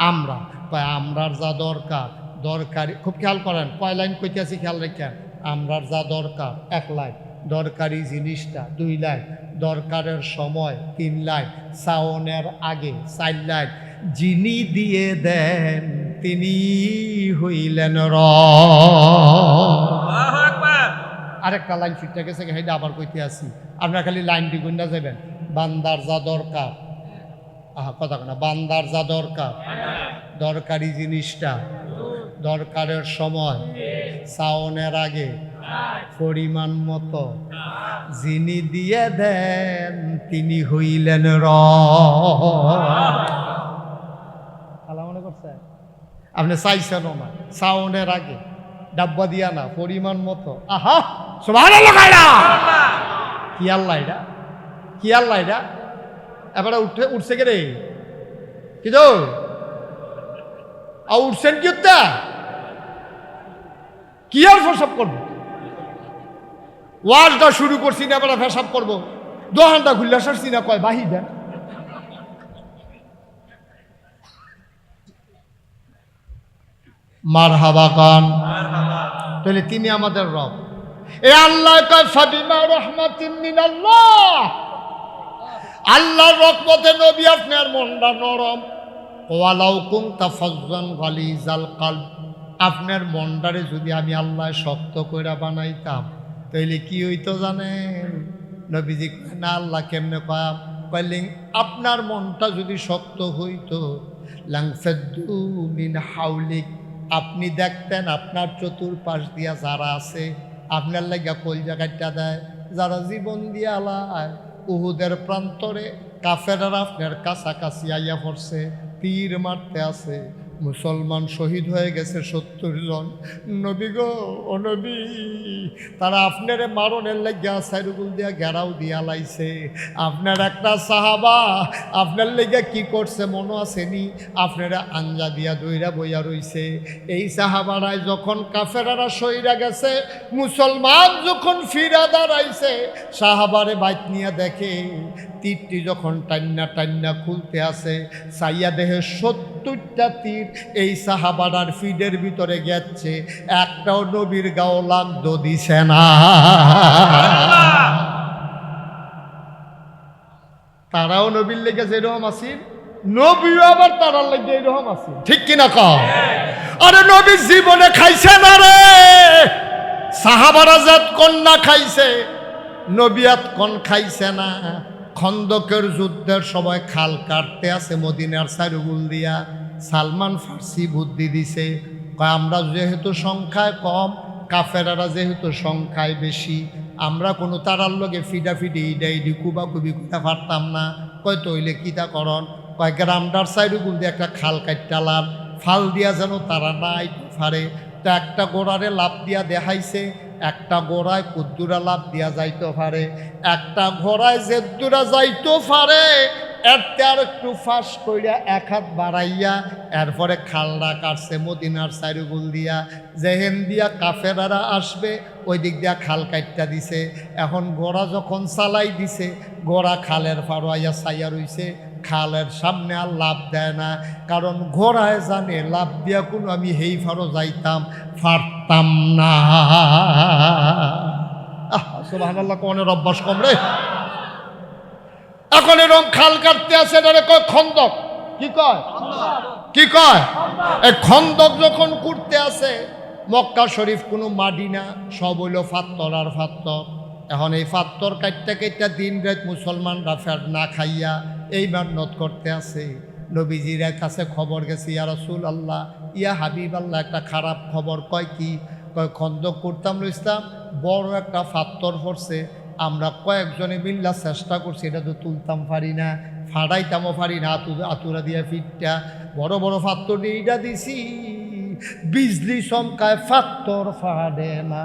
আমরা কয় আমরার যা দরকার, দরকারি খুব খেয়াল করেন, কয় লাইন কইতে আসি খেয়াল রেখেন। আমরার যা দরকার 1 লাইন, দরকারি জিনিসটা 2 লাইন, দরকারের সময় 3 লাইন, সাওনের আগে 4 লাইন, যিনি দিয়ে দেন তিনি হইলেন আরেকটা লাইন ফিরতে গেছে, হেঁটে আবার কইতে আসি। আপনার খালি লাইন দ্বিগুণ না যাবেন। বান্দার যা দরকার, কথা না, বান্দার যা দরকার, দরকারি জিনিসটা, দরকারের সময়, সাওনের আগে, পরিমাণ মতো, যিনি দিয়ে দেন তিনি হইলেন মনে করছে আপনি চাইছেন না, সাওনের আগে, ডাব্বা দিয়া না, পরিমাণ মতো। আহা সুবহানাল্লাহ কায়রা, কি আল্লাহ এটা, কি আল্লাহ এটা? এবারে উঠছে কে রে? কি তো উঠছেন কি উঠতা? কি আর ফেসাব করবো? ওয়াজটা শুরু করছি না, এবার ফেসাব করবো। দোকানটা খুললে সারছি না, কয় বাহি দেন। মারহাবা গান, তাহলে তিনি আমাদের রব। এ আল্লাহ কয় ফাবিমা রাহমাতিন মিনাল্লাহ, আল্লাহর রহমতে নবী আপনার মনটা নরম। ওয়ালাউ কুনতা ফাজ্জান গালিজাল কলব, আপনার মনটারে যদি আমি আল্লাহ শক্ত কইরা বানাইতাম, তাইলে কি হইতো জানেন? নবীজি না, আল্লাহ কেমনে কইলেন, আপনার মনটা যদি শক্ত হইতো, লাংফাদ্দু মিন হাউলিক, আপনি দেখতেন আপনার চতুর্পাশ দিয়া যারা আছে আপনার লাগিয়া কলজা কাটটা দেয়, যারা জীবন দিয়া আলায়, উহুদের প্রান্তরে কাফেররা আপনার কাছাকাছি আইয়া পড়ছে, তীর মারতে আছে, মুসলমান শহীদ হয়ে গেছে 70 জন। নবী গো, ও নবী, তারা আপনারে মারণের লাগিয়া সাইরুগুল দিয়া ঘেরাও দিয়া লাইছে। আপনার একটা সাহাবা আপনার লেগে কি করছে মনে আসেনি? আপনারা আঞ্জা দিয়া দইরা বইয়া রইছে। এই সাহাবারাই যখন কাফেরারা সইরা গেছে, মুসলমান যখন ফিরা দাঁড়াইছে, সাহাবারে বাইত নিয়ে দেখে তীরটি যখন টান্না টান্না খুলতে আসে, সাইয়া দেহে 70টা তীর এই সাহাবারার ফিডের ভিতরে গেছে, একটাও নবীর গাও লাগত দিছে না। তারাও নবীর লেগে যেরকম আসিল, নবীও আবার তারার লেগে এরকম আসিল, ঠিক কিনা কও? আরে নবী জীবনে খাইছে না রে, সাহাবারা জাত কন্যা খাইছে, নবিয়াত কন খাইছে না। খন্দকের যুদ্ধের সময় খাল কাটতে আছে মদিনার সাইরুগুল দিয়া, সালমান ফার্সি বুদ্ধি দিছে, কয় আমরা যেহেতু সংখ্যায় কম, কাফেরারা যেহেতু সংখ্যায় বেশি, আমরা কোনো তারার লগে ফিডাফিডি ইডাইডি কুবাকুবি করতে পারতাম না। কয় তৈলে কিতা করন? কয় গ্রামটার সাইরুগুল দিয়ে একটা খাল কাটটালার, ফাল দিয়া যেন তারা নাই ফারে। তো একটা গোড়ারে লাভ দিয়া দেখাইছে, একটা ঘোড়ায় কুদ্দুরা লাভ দিয়া যাইতে পারে, একটা ঘোড়ায় জেদ্দুরা যাইতে পারে। এরতে আর একটু ফাঁস কইরা এক হাত বাড়াইয়া এরপরে খালটা কাটছে মদিনার সাইরুগুল দিয়া, যেহেন দিয়া কাফেরারা আসবে ওই দিক দিয়া খাল কাটটা দিছে। এখন ঘোড়া যখন চালাই দিছে, ঘোড়া খালের ফারোয়াইয়া ছাইয়া রইছে, খালের সামনে আর লাভ দেয় না, কারণ ঘোড়ায় জানে লাভ দিয়া কোনো আমি হেই ফারো যাইতাম পারতাম না। সুবহানাল্লাহ, কোনের অভ্যাস কম রে। এখন এরকম খাল কাটতে আসে, এটারে কয় খন্দক। কি কয়? কি কয়? এই খন্দক যখন করতে আসে, মক্কা শরীফ কোনো মাটি না, সব হইল ফাত্তর আর ফাত্তর। এখন এই ফাত্তর কাটতে কাটতে দিন রাত মুসলমানরা ফের না খাইয়া এই মেহনত করতে আছে। নবীজির কাছে খবর গেছে, ইয়া রাসূলুল্লাহ, ইয়া হাবিব আল্লাহ, একটা খারাপ খবর। কয় কি? কয় খন্দক করতাম ইসলাম, বড় একটা ফাত্তর পড়ছে, আমরা কয়েকজনে মিল্লা চেষ্টা করছি, এটা তো তুলতাম পারি না, ফাড়াইতামও পারি না, আতুরা দিয়া ফিটটা বড় বড় ফাত্তর দিয়ে এইটা দিছি, বিজলি চমকায় ফাত্তর ফাড়ে না।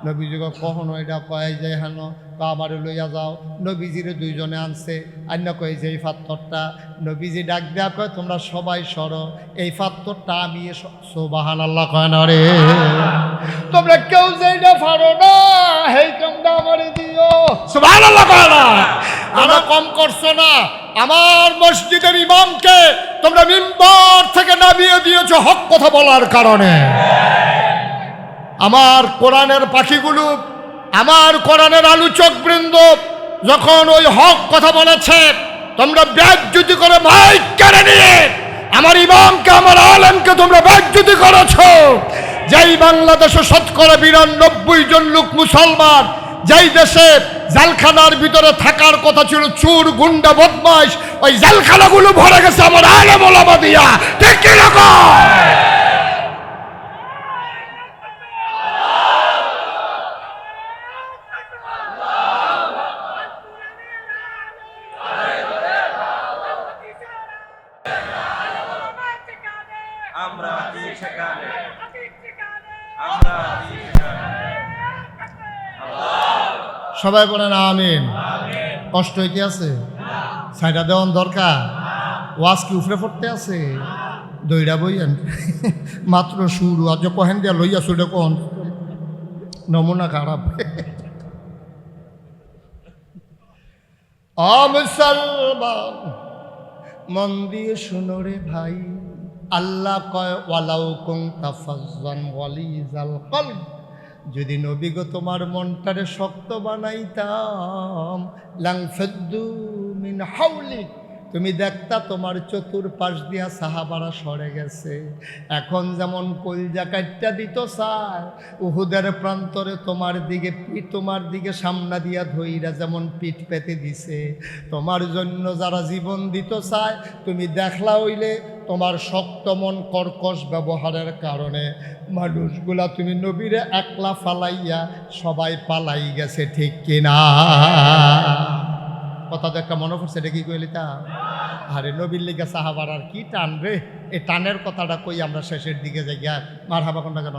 নবীজি কখনো এটা কয় যে হেন আমারে লইয়া যাও। নবীজিরে দুইজনে আনছে, অন্য কয় যে এই ফাত্তরটা। নবীজি ডাক দেয়া কয়, তোমরা সবাই সরো, এই ফাত্তরটা আমি। সুবহানাল্লাহ কয় না রে? তোমরা কেউ যে এটা পারো না, এই কামটা আমারে দিও। সুবহানাল্লাহ কয় না? আমরা কম করছো না, আমার মসজিদের ইমামকে তোমরা মিম্বর থেকে নামিয়ে দিয়েছো হক কথা বলার কারণে। আমার কোরআনের পাখিগুলো, আমার কোরআনের আলোচক বৃন্দ যখন ওই হক কথা বলেছে, তোমরা বেজ্জতি করে মাইক কেড়ে নিয়ে আমার ইমামকে, আমার আলেমকে তোমরা বেজ্জতি করেছো। যেই বাংলাদেশে 92% জন লোক মুসলমান, যেই দেশে জেলখানার ভিতরে থাকার কথা ছিল চোর গুন্ডা বদমাশ, ওই জেলখানাগুলো ভরে গেছে আমার আলেম ওলামা দিয়া, ঠিক কি রকম? সবাই বলেন আমিন। কষ্ট হইতে আছে, সাইডা দেওয়ান দরকার, ওয়াজ কি উফরে পড়তে আছে, দইরা বইয়েন মাত্র শুরু। আজ কহেন দিয়া লইয়া শুরু কন, নমুনা খারাপ। মুসলমান মন দিয়ে শুনো রে ভাই, আল্লাহ কয় ওয়ালাউ কুনতা ফাজ্জান ওয়ালিজাল কলব, যদি নবী গো তোমার মনটারে শক্ত বানাইতাম, লাংফাদ্দু মিন হাওলিক, তুমি দেখতা তোমার চতুর্পাশ দিয়া সাহাবারা সরে গেছে। এখন যেমন কলজা কাটটা দিত চায়, উহুদের প্রান্তরে তোমার দিকে সামনা দিয়া ধইরা যেমন পিঠ পেতে দিছে, তোমার জন্য যারা জীবন দিত চায়, তুমি দেখলা হইলে তোমার শক্ত মন কর্কশ ব্যবহারের কারণে মানুষগুলা তুমি নবীরে একলা ফালাইয়া সবাই পালাই গেছে, ঠিক কিনা? কথা তো একটা মনে পড়ছে, এটা কি কইলি তা? আরে নবীর লিগে সাহাবার আর কি টান রে, এই টানের কথাটা কই আমরা শেষের দিকে যাই গিয়া। মার হাবা কোনটা কেন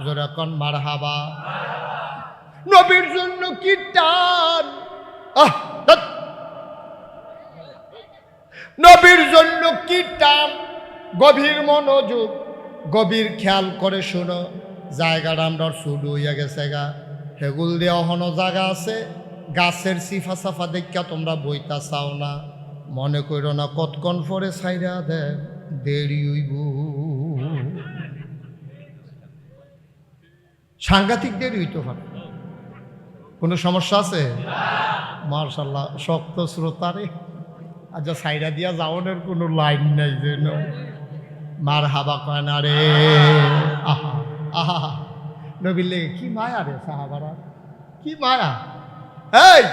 জোরে কোন মার হাবা। নবীর জন্য কি টান, ধ্যাৎ। নবীর জন্য কি টান, গভীর মনোযোগ, গভীর খেয়াল করে শুনো। জায়গাটা আমরা শুরু হইয়া গেছে গা, হেগুল দিয়ে অহনো জায়গা আছে। গাছের সিফা সাফা দেখা তোমরা বইতা চাও না, মনে করো না কতক্ষণ পরে ছাইরা দে দেরি হইব। সাংঘাতিক দেরি হইতে পারে, কোনো সমস্যা আছে? মার্শাল্লাহ, শক্ত শ্রোতারে। আচ্ছা, সাইডা দিয়া যাওয়ানোর কোনো লাইন নাই যেন। মার হাবা কয় না রে, আহা আহা, নবীর লেগে কি মায়া রে সাহাবারা, কি মায়া। এই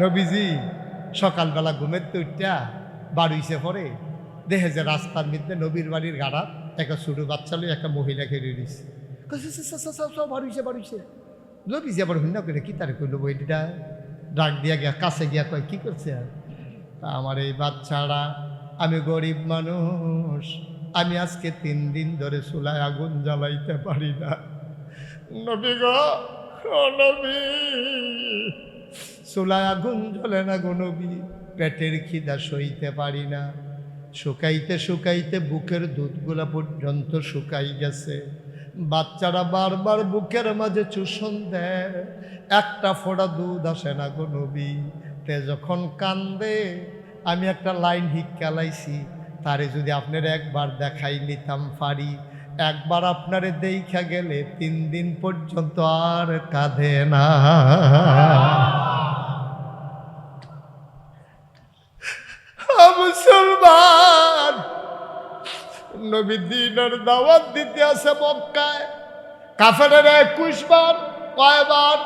নবীজি সকালবেলা ঘুমের তো উঠা বাড়িছে পরে দেখে যে রাস্তার মধ্যে নবীর বাড়ির গাড়া একটা ছোট বাচ্চা লই একটা মহিলা খেয়ে দিচ্ছে। বাড়িছে নবীজি আবার হইনা করে কি তারে কইল বইটা ডাক দিয়া গিয়া কাছে গিয়া কয় কি করছে আর? আমার এই বাচ্চারা, আমি গরিব মানুষ, আমি আজকে 3 দিন ধরে চুলায় আগুন জ্বালাইতে পারি না। নবী গো, ও নবী, চুলায় আগুন জ্বলে না গো নবী, পেটের খিদা সইতে পারি না। শুকাইতে শুকাইতে বুকের দুধগুলা পর্যন্ত শুকাই গেছে। বাচ্চারা বারবার বুকের মাঝে চুষণ দেয়, একটা ফোঁটা দুধ আসে না গো নবী। তে যখন কান্দে আমি একটা লাইন হিক্কালাইছি, তারে যদি আপনার একবার দেখাই নিতাম পারি, একবার আপনারে দেখা গেলে 3 দিন পর্যন্ত আর কাঁদে না। মুসলমান, নবী দ্বীনের দাওয়াত দিতে আসে মক্কায়। কাফেরের 21 বার, কয়বার?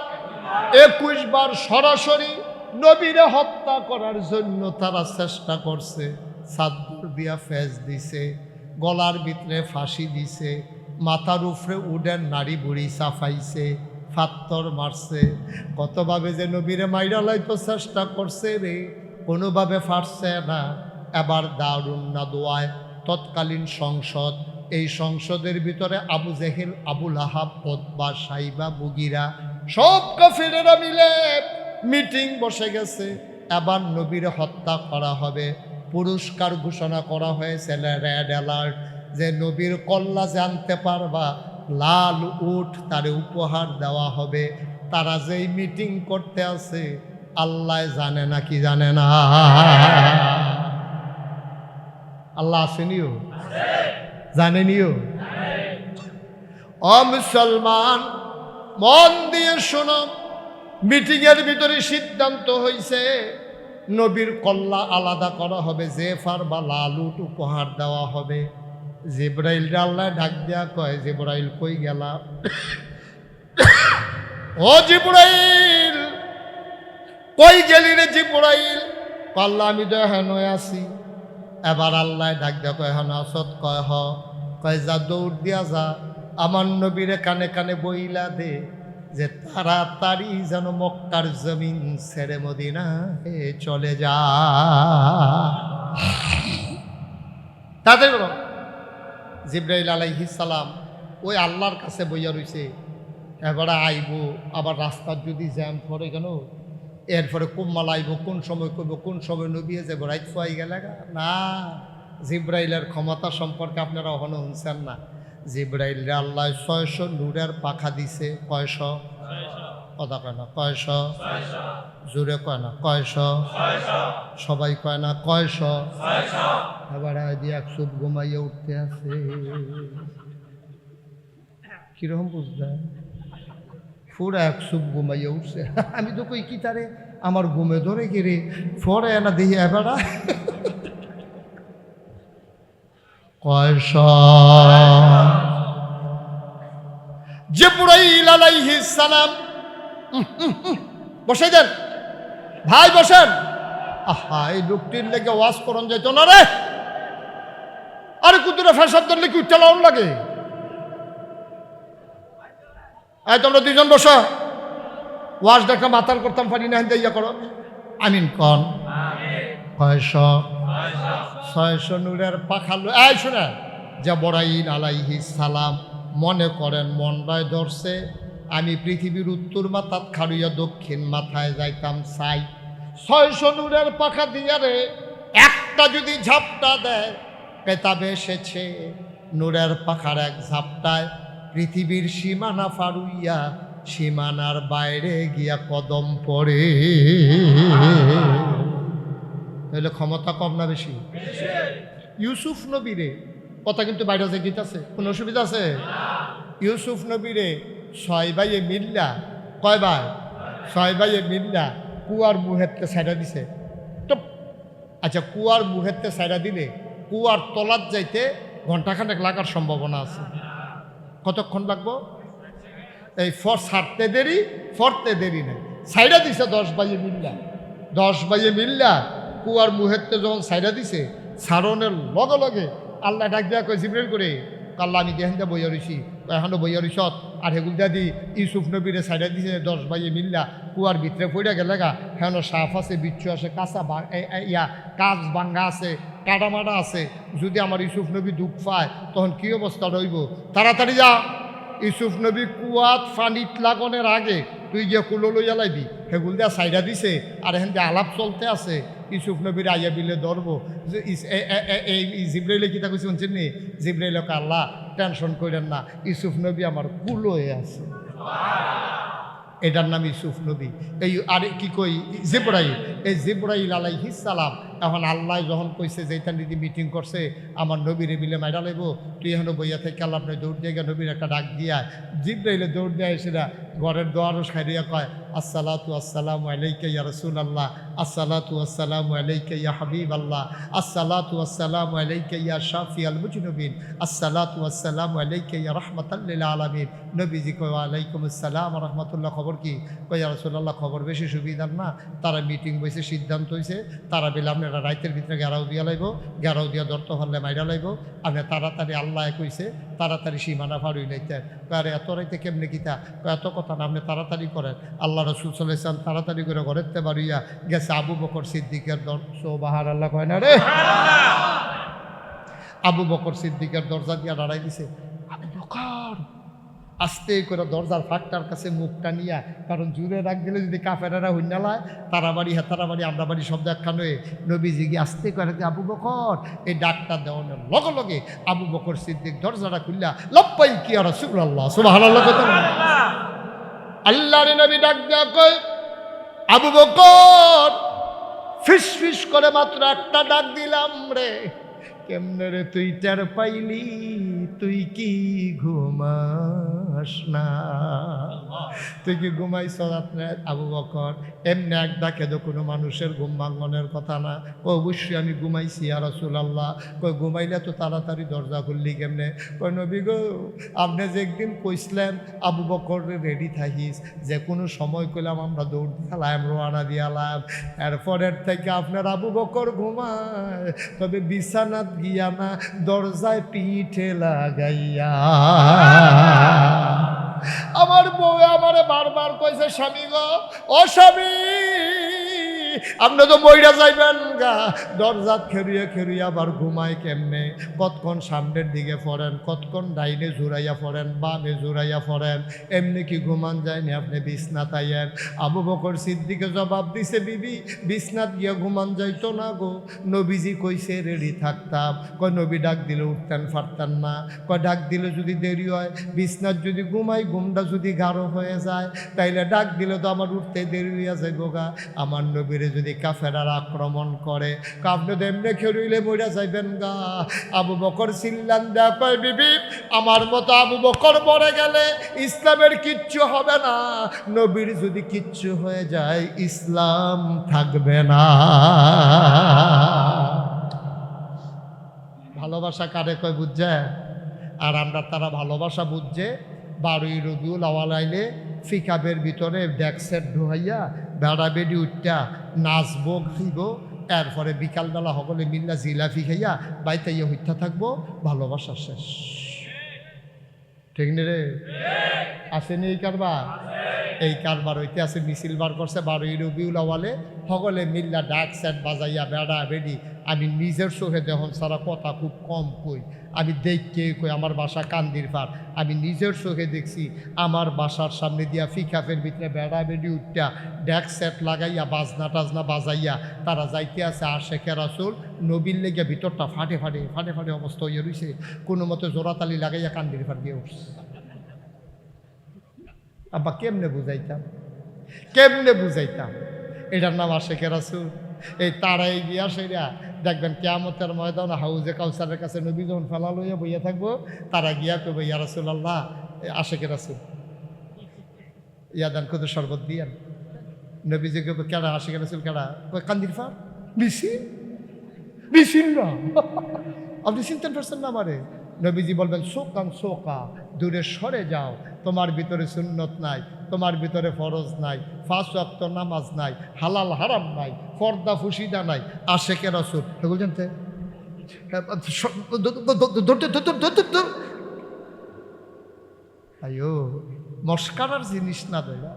21 বার সরাসরি নবীরে হত্যা করার জন্য তারা চেষ্টা করছে। চাদর দিয়া ফেস দিছে, গলার ভিতরে ফাঁসি দিছে, মাথার উপরে উডেন নাড়ি বুড়ি চাফাইছে, ফাত্তর মারছে। কতভাবে যে নবীরে মাইরা লাইতো চেষ্টা করছে রে, কোনোভাবে ফাটছে না। এবার দারুন না দোয়ায় তৎকালীন সংসদ, এই সংসদের ভিতরে আবু জেহেল, আবুল আহাব, উতবা, সাইবা, মুগীরা সব কাফেরেরা মিলে মিটিং বসে গেছে। এবার নবীরে হত্যা করা হবে। পুরস্কার ঘোষণা করা হয়েছে, রেড অ্যালার্ট, যে নবীর কল্লা জানতে পারবা লাল উট তারে উপহার দেওয়া হবে। তারা যেই মিটিং করতে আছে আল্লাহ জানে না কি জানে না? আল্লাহ আসেনিও, জানেনিও। ও মুসলমান, মন দিয়ে শোনো, মিটিংয়ের ভিতরে সিদ্ধান্ত হয়েছে নবীর কল্লা আলাদা করা হবে, জেফার বা লালুট উপহার দেওয়া হবে। জিবরাইল আল্লাহ ডাক দেয়া কয়, জিবরাইল কই গেলা? ও জিবরাইল, কই গেলি রে জিবরাইল? আল্লাহ আমি তো এখানে আছি। এবার আল্লাহ ডাক দেয়া কয়, এখন আসত? কয় হ। কয় যা দৌড় দিয়া যা, আমার নবীরে কানে কানে বইলা দে যে তাড়াতাড়ি যেন মক্কার জমিন ছেড়ে মদিনায় চলে যা। তাদের জিবরাইল আলাইহিস সালাম ওই আল্লাহর কাছে বইয়া রইছে। এবারে আইব, আবার রাস্তার যদি জ্যাম পড়ে কেন, এরপরে কুম্মাল আইব, কোন সময় করবো, কোন সময় নবী যাবো, রাইত পাই গেলে না। জিবরাইলের ক্ষমতা সম্পর্কে আপনারা এখনো শুনছেন না। জিবরাইল আল্লাহ 600 নূরের পাখা দিছে। কয়শ? কথা কয় না কয়শ? জোরে কয় না কয়শ? সবাই কয় না কয়শ? এবার দিয়ে 100 ঘুমাইয়ে উঠতে আছে। কিরকম বুঝলেন? পুরা 100 ঘুমাইয়ে উঠছে। আমি তো কই কি তারে আমার ঘুমে ধরে গিরে ফরে না দেখি এবারা কয়শ? জিবরাইল আলাইহিস সালাম বসে দেন ভাই, বসেন। আহা, এই লোকটির লেগে ওয়াজ করন যাইত না রে। আরে কুতুরে ফেসাদ ধরলে কি উঠতে লাউন লাগে? তোমরা 2জন বসো, ওয়াজ দেখা মাতাল করতাম পারি না, ইয়া করো। আমিন কন। কয়শ? 600 নূরের পাখা এই শোনা জিবরাইল আলাইহিস সালাম মনে করেন মনটায় ধরছে আমি পৃথিবীর উত্তর মাথাত খাড়ুইয়া দক্ষিণ মাথায় যাইতাম চাই 600 নূরের পাখা দিয়া রে একটা যদি ঝাপটা দেয় কেতাবে এসেছে নূরের পাখার এক ঝাপটায় পৃথিবীর সীমানা ফারুইয়া সীমানার বাইরে গিয়া কদম পড়ে। তাহলে ক্ষমতা কম না বেশি? ইউসুফ নবীরে কথা কিন্তু বাইরে যে গীত আছে, কোনো অসুবিধা আছে? ইউসুফ নবীরে 6 ভাইয়ে মিল্লা, কয় ভাই? 6 ভাইয়ে মিল্লা কুয়ার মুহেতে সাইডা দিছে। আচ্ছা, কুয়ার মুহেতে সাইডা দিলে কুয়ার তলাত যাইতে ঘন্টাখানেক লাগার সম্ভাবনা আছে। কতক্ষণ লাগবো? এই ছাড়তে দেরি ফরতে দেরি নেই। সাইডা দিছে 10 ভাইয়ে মিল্লা, 10 ভাইয়ে মিল্লা কুয়ার মুহেতে যখন সাইডা দিছে সারণের লগে লগে আল্লাহ ডাক দেওয়া কয় জিবরাইল করে আল্লাহ আমি দেখেন দা বইয়া রইছি এখনো বইয়া রইছত আর হেগুল দা দি ইউসুফ নবীরে সাইডা দিছে 10 ভাইয়ে মিল্লা কুয়ার ভিতরে পড়ে গেলে গা হেন সাফ আছে বিচ্ছু আছে কাঁচা কাজ ভাঙ্গা আছে কাটামাটা আছে। যদি আমার ইউসুফ নবী দুঃখ পায় তখন কী অবস্থা রইব? তাড়াতাড়ি যা ইউসুফ নবী কুয়াত ফানিত লাগনের আগে তুই গিয়ে কুলো লইয়া লাইবি। হেগুল দিয়া সাইডা দিছে আর এখান দিয়ে আলাপ চলতে আছে ইউসুফ নবীর আইয়া বিলে ধরবো। এই জিবরাইলে কিতা কইছে শুনছেন নি? জিবরাইলকে আল্লাহ টেনশন করেন না, ইউসুফ নবী আমার কুলোয়ে আছে, এটার নাম ইউসুফ নবী। এই আর কি কই জিবরাইল, এই জিবরাইল আলাইহিস সালাম এখন আল্লাহ যখন কইছে যে এটা নিদি মিটিং করছে আমার নবীরে মিলে মাইরা লাইব তুই এখন বইয়া থেকে আল্লাহ আপনি দৌড় দিয়ে নবীর একটা ডাক দিয়া জিবরাইলে দৌড় দিয়ে এসে না ঘরের দোয়ারও সাইরিয়া কয় আসসালাতু আসসালামু আলাইকা ইয়া রাসূলুল্লাহ, আসসালাতু আসসালামু আলাইকা ইয়া হাবিবাল্লাহ, আসসালাতু আসসালামু আলাইকা ইয়া শাফিআল মুজনিবিন, আসসালাতু আসসালামু আলাইকা ইয়া রাহমাতাল লিল আলামিন। নবীজি কয় ওয়ালাইকুম আসসালাম ওয়া রাহমাতুল্লাহ। খবর কি? কয় ইয়া রাসূলুল্লাহ খবর বেশি সুবিধার না, তারা মিটিং বসে সিদ্ধান্ত হয়েছে তারা বলে আপনারা রাইতের ভিতরে গেরাও দিয়া লাইব, গেরাও দিয়া ধরতে পারলে মাইরা লাইব। আপনি তাড়াতাড়ি আল্লাহ কইছে তাড়াতাড়ি সীমানা ফাড়ুই লাইতে। আর এত রাইতে কেমনে কিতা? এত কথা না, আপনি তাড়াতাড়ি করেন। আল্লাহ রাসূল সাল্লাল্লাহু আলাইহি ওয়াসাল্লাম তাড়াতাড়ি করে ঘরেতে বাড়িয়া গেছে আবু বকর সিদ্দিকের সুবহানাল্লাহ কয় না রে? আবু বকর সিদ্দিকের দরজা দিয়া দাঁড়াই দিছে। আবু বকর আস্তে করে দরজার ফাঁকটার কাছে মুখটা নিয়া, কারণ জুড়ে রাখ দিলে যদি কাফেরেরা হইনা লায় তারা বাড়ি হেতারা বাড়ি আমরা বাড়ি সব দেখা নয়। নবীজি গিয়ে আস্তে করে আবু বকর এই ডাকটা দেওয়ানোর লগে লগে আবু বকর সিদ্দিক দরজাটা খুললা লাব্বাইক ইয়া রাসূলুল্লাহ সুবহানাল্লাহ কথা আল্লাহর নবী ডাক দেয়া কয় আবু বকর ফিস ফিস করে মাত্র একটা ডাক দিলাম রে, কেমনে রে তুই টের পাইলি? তুই কি ঘুমাস না? তুই কি ঘুমাইছ রাত্রে? আবু বকর এমনি এক ডাকে তো কোনো মানুষের ঘুম ভাঙনের কথা না। অবশ্যই আমি ঘুমাইছি ইয়া রাসূলুল্লাহ। কই ঘুমাইলে তো তাড়াতাড়ি দরজা খুললি কেমনে? কই নবী গো আপনি যে একদিন কইছিলেন আবু বকর রেডি থাকিস, যে কোনো সময় কইলাম আমরা দৌড় দিয়ালাম রোয়ানা দিয়ালাম, এরপরের থেকে আপনার আবু বকর ঘুমায় তবে বিছানাত গিয়া না, দরজায় পিঠে লাগাইয়া। আমার বউ আমারে বারবার কইছে স্বামী গো ও স্বামী আপনি তো বইরা যাইবেন গা, দরজাত খেরুয়া খেরুয়া আবার ঘুমায় কেমনে? কতক্ষণ সামনের দিকে পড়েন, কতক্ষণ ডাইনে জুড়াইয়া পড়েন, বামে জুড়াইয়া পড়েন, এমনি কি ঘুমান যায়নি? আপনি বিছনাত আইয়েন। আবু বকর সিদ্দিকে জবাব দিছে বিবি বিছনাত গিয়া ঘুমান যাইতো না গো, নবীজি কইছে রেডি থাকতাম। কয় নবী ডাক দিলে উঠতেন পারতেন না? কয় ডাক দিলে যদি দেরি হয়, বিছনাত যদি ঘুমাই ঘুমটা যদি গাঢ় হয়ে যায় তাইলে ডাক দিলে তো আমার উঠতে দেরি হইয়া যায় গোগা। আমার নবীর যদি কাফেরার আক্রমণ করে আপনি তো এমনি খেরুইলে মইরা যাইবেন গা। আবু বকর চিল্লান দেয়া কয় বিবি আমার মতো আবু বকর মরে গেলে ইসলামের কিচ্ছু হবে না, নবীর যদি কিচ্ছু হয়ে যায় ইসলাম থাকবে না। ভালোবাসা কারে কয় বুঝছে? আর আমরা তারা ভালোবাসা বুঝছে 12ই রবিউল আউয়াল আইলে ফিকাবের ভিতরে ডেক্সের ঢুহাইয়া বেড়া বেডি উঠটা নাচবো খাইব, এরপরে বিকালবেলা সকলে মিল্লা জিলাপি খাইয়া বাইতাইয়া হইতা থাকবো, ভালোবাসা শেষ। ঠিক নে রে? আসেনি এই কারবার? এই কারবার হইতে আছে মিছিল বার করছে 12ই রবিউল আউয়ালে সকলে মিল্লা ডাক সেট বাজাইয়া বেড়া বেড়ি। আমি নিজের চোখে যখন সারা কথা খুব কম কই, আমি দেখকে কই আমার বাসা কান্দির পাড়। আমি নিজের চোখে দেখছি আমার বাসার সামনে দিয়া ফিকাফের ভিতরে বেড়া বেড়ি উঠটা ড্যাক সেট লাগাইয়া বাজনা টাজনা বাজাইয়া তারা যাইতে আছে আশেকে রাসূল নবীর লেগে ভিতরটা ফাটে ফাটে ফাটে ফাটে অবস্থা হইয়া রইছে। কোনো মতে জোড়াতালি লাগাইয়া কান্দির পাড় দিয়ে উঠছে। আব্বা কেমনে বুঝাইতাম, কেমনে বুঝাইতাম? এটার নাম আশেকে রাসূল। এই তারাই গিয়া সেরা দেখবেন কিয়ামতের ময়দানে হাউজে কাউসারের কাছে নবী যখন ফেলা লইয়া বইয়া থাকবো, তারা গিয়া কইবে ইয়া রাসূলুল্লাহ আশেকে রাসূল ইয়াদান কত শরবত দিয়ান। নবীজি কইবে কেডা আশেকে রাসূল কেডা? কই কান্দির পাড় মিছিল মিছিল না আপনি চিনতেন পারছেন না আমারে? নবীজি বলবেন সোকান সোকা, দূরে সরে যাও, তোমার ভিতরে সুন্নত নাই, তোমার ভিতরে ফরজ নাই, 5 ওয়াক্ত নামাজ নাই, হালাল হারাম নাই, পর্দা ফুসিদা নাই, আশেকে রাসূল এগুলো জানতে আয়ো মস্কারার জিনিস না দেয়া।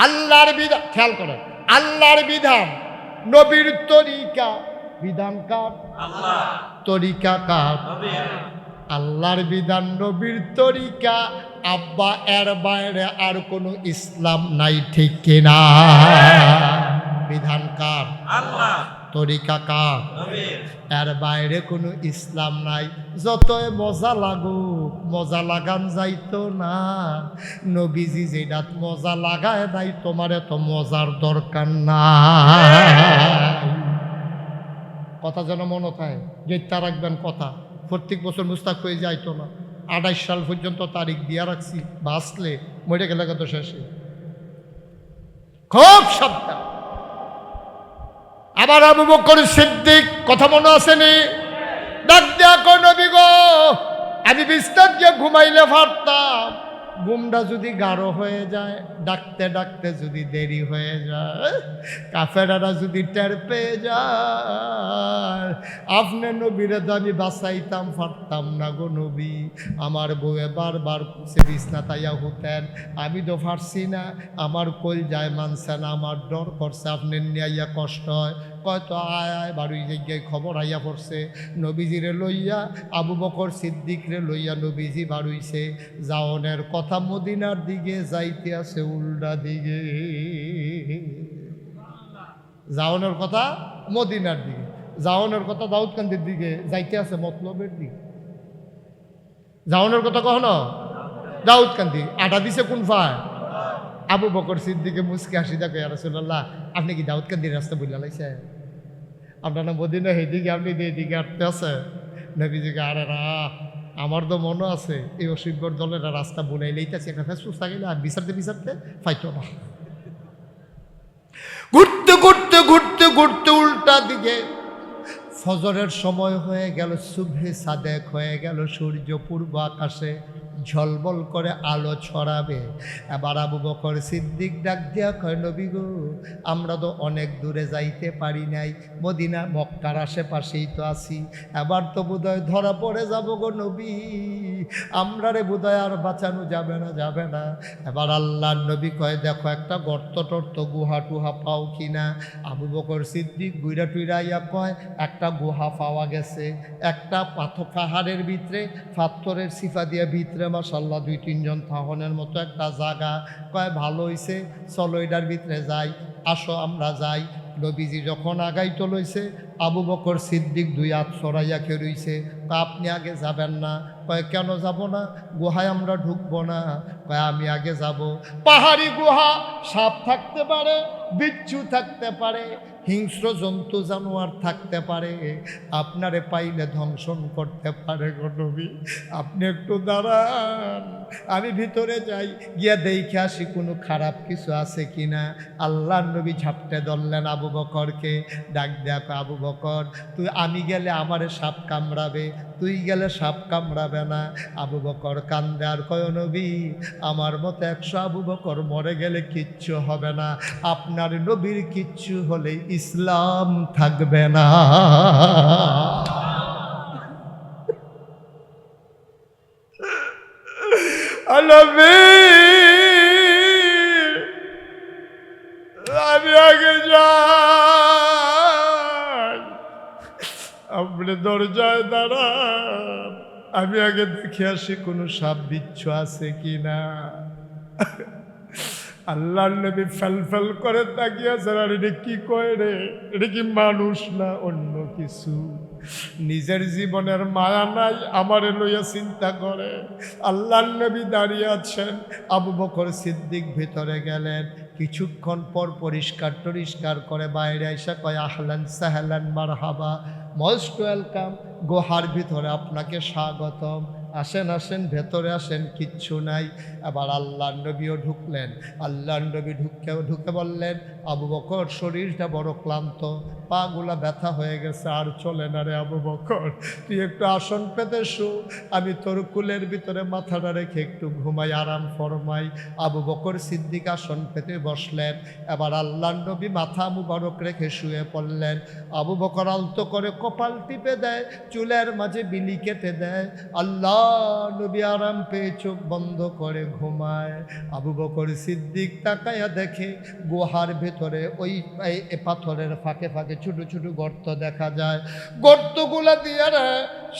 আল্লাহর বিধান খেয়াল করেন, আল্লাহর বিধান নবীর তরিকা, বিধান কার? আল্লাহ। তরিকা কার? আল্লাহর বিধান নবীর তরিকা। আব্বা এর বাইরে আর কোনো ইসলাম নাই, ঠিক কিনা? বিধান কার? আল্লাহ। তরিকা কার? নবীর। এর বাইরে কোনো ইসলাম নাই। যতই মজা লাগুক মজা লাগান যাইতো না। নবীজি যেটা মজা লাগায় নাই তোমার এত মজার দরকার নাই। কথা যেন মনে থাকে, গেটটা রাখবেন কথা। প্রত্যেক বছর মুস্তাক হয়ে যাইতো না। 28 সাল পর্যন্ত তারিখ দিয়া রাখছি, বাঁচলে মরে গেলে কত শেষে খুব সাবধান। আবার আবু বকর সিদ্দিক কথা মনে আসেনি? ডাক দিয়া কই নবী গো, আমি বিস্তার গিয়ে ঘুমাইলে পারতাম, ঘুমটা যদি গাঢ় হয়ে যায়, ডাকতে ডাকতে যদি দেরি হয়ে যায়, কাফেরারা যদি টের পেয়ে যায়, আপনার নবীরে তো আমি বাঁচাইতাম পারতাম না গো নবী। আমার বউয়ে বারবার বিছনা তাইয়া হতেন, আমি তো পারছি না, আমার কল যায় মানছে না, আমার ডর করছে আপনার নিয়ে কষ্ট হয়। কয়তো আয় আয় বাড়ি জায়গায় খবর আইয়া পড়ছে, নবীজিরে লইয়া আবু বকর সিদ্দিকরে লইয়া নবীজি বাড়ুইছে। যাওনের কথা মদিনার দিকে, যাইতে আছে উল্টা দিকে। যাওনের কথা মদিনার দিকে, যাওনের কথা দাউদকান্দির দিকে, যাইতে আছে মতলবের দিকে। যাওনের কথা কখনো দাউদকান্দি, আটা দিছে কোন ফায়? আবু বকর সিদ্দিকে মুসকে হাসি দেখো, ইয়া রাসূলুল্লাহ আপনি কি দাউদকান্দির রাস্তা বলে লাইছে? আপনার না মদিনা এদিকে, আপনি এদিকে হাঁটতে আছে। নবীজিকে আরে রা আমার তো মনে আছে এই অসিব্বর দলের রাস্তা বলে লইতেছে, একটা ফেসফুস থাকলে আর বিচারতে বিচারতে পাইতো না। ঘুরতে ঘুরতে ঘুরতে ঘুরতে উল্টা দিকে ফজরের সময় হয়ে গেল, সুবহে সাদেক হয়ে গেল, সূর্য পূর্ব আকাশে ঝলমল করে আলো ছড়াবে। এবার আবু বকর সিদ্দিক ডাক দিয়া কয় নবী গো, আমরা তো অনেক দূরে যাইতে পারি নাই, মদিনা মক্কার আশেপাশেই তো আছি, এবার তো বোধহয় ধরা পড়ে যাব গো নবী, আমরা রে বোধহয় আর বাঁচানো যাবে না যাবে না। এবার আল্লাহর নবী কয় দেখো একটা গর্ত টর্ত গুহা টুহা পাও কিনা। আবু বকর সিদ্দিক গুইরা টুইরা ইয়া কয় একটা গুহা পাওয়া গেছে, একটা পাহাড়ের ভিতরে পাথরের সিফা দিয়ে ভিতরে মাশাআল্লাহ 2-3 জন থাহনের মতো একটা জায়গা। কয় ভালো হইছে, চলো এটার ভিতরে যাই, আসো আমরা যাই। নবীজি যখন আগাইতে লইছে, আবু বকর সিদ্দিক 2 হাত ছড়াইয়া খেরইছে। আপনি আগে যাবেন না? কয় কেন যাব না? গুহায় আমরা ঢুকবো না। কয় আমি আগে যাব। পাহাড়ি গুহা, সাপ থাকতে পারে, বিচ্ছু থাকতে পারে, হিংস্র জন্তু জানোয়ার থাকতে পারে, আপনারে পাইলে ধ্বংসন করতে পারে গো নবী, আপনি একটু দাঁড়ান, আমি ভিতরে যাই, গিয়া দেখে আসি কোনো খারাপ কিছু আছে কিনা। আল্লাহর নবী ঝাপটে ধরলেন আবু বকরকে, ডাক দেখ আবু বকর তুই, আমি গেলে আমারে সাপ কামড়াবে, তুই গেলে সাপ কামড়াবে না। আবু বকর কান্দে আর কয় নবী আমার মতো 100 আবু বকর মরে গেলে কিচ্ছু হবে না, আপনার নবীর কিচ্ছু হলে ইসলাম থাকবে না। আপনি দরজায় দাঁড়ান, আমি আগে দেখে আসি কোনো সাপ বিচ্ছু আছে কিনা। আল্লাহর নবী ফেল করে তাকিয়েছেন, আর এটা কি কয় রে, এটা কি মানুষ না অন্য কিছু? নিজের জীবনের মায়া নাই, আমারে লইয়া চিন্তা করে। আল্লাহর নবী দাঁড়িয়ে আছেন, আবু বকর সিদ্দিক ভিতরে গেলেন। কিছুক্ষণ পর পরিষ্কার করে বাইরে এসে কয়, আহলান সাহলান মারহাবা, মোস্ট ওয়েলকাম, গুহার ভিতরে আপনাকে স্বাগতম, আসেন আসেন ভেতরে আসেন, কিচ্ছু নাই। আবার আল্লাহর নবীও ঢুকলেন। আল্লাহর নবী ঢুকে বললেন, আবু বকর শরীরটা বড় ক্লান্ত, পাগুলা ব্যথা হয়ে গেছে, আর চলে না রে আবু বকর, তুই একটু আসন পেতে শু, আমি তোর কুলের ভিতরে মাথাটা রেখে একটু ঘুমাই, আরাম ফরমাই। আবু বকর সিদ্দিক আসন পেতে বসলেন। এবার আল্লাহর নবী মাথা মুবারক রেখে শুয়ে পড়লেন। আবু বকর আলতো করে কপাল টিপে দেয়, চুলের মাঝে বিলি কেটে দেয়। আল্লাহ নবী আরাম পেয়ে চোখ বন্ধ করে ঘুমায়। আবু বকর সিদ্দিক তাকায়া দেখে গুহার ভেতরে ওই পাথরের ফাঁকে ফাঁকে ছোট ছোট গর্ত দেখা যায়, গর্তগুলা দিয়ে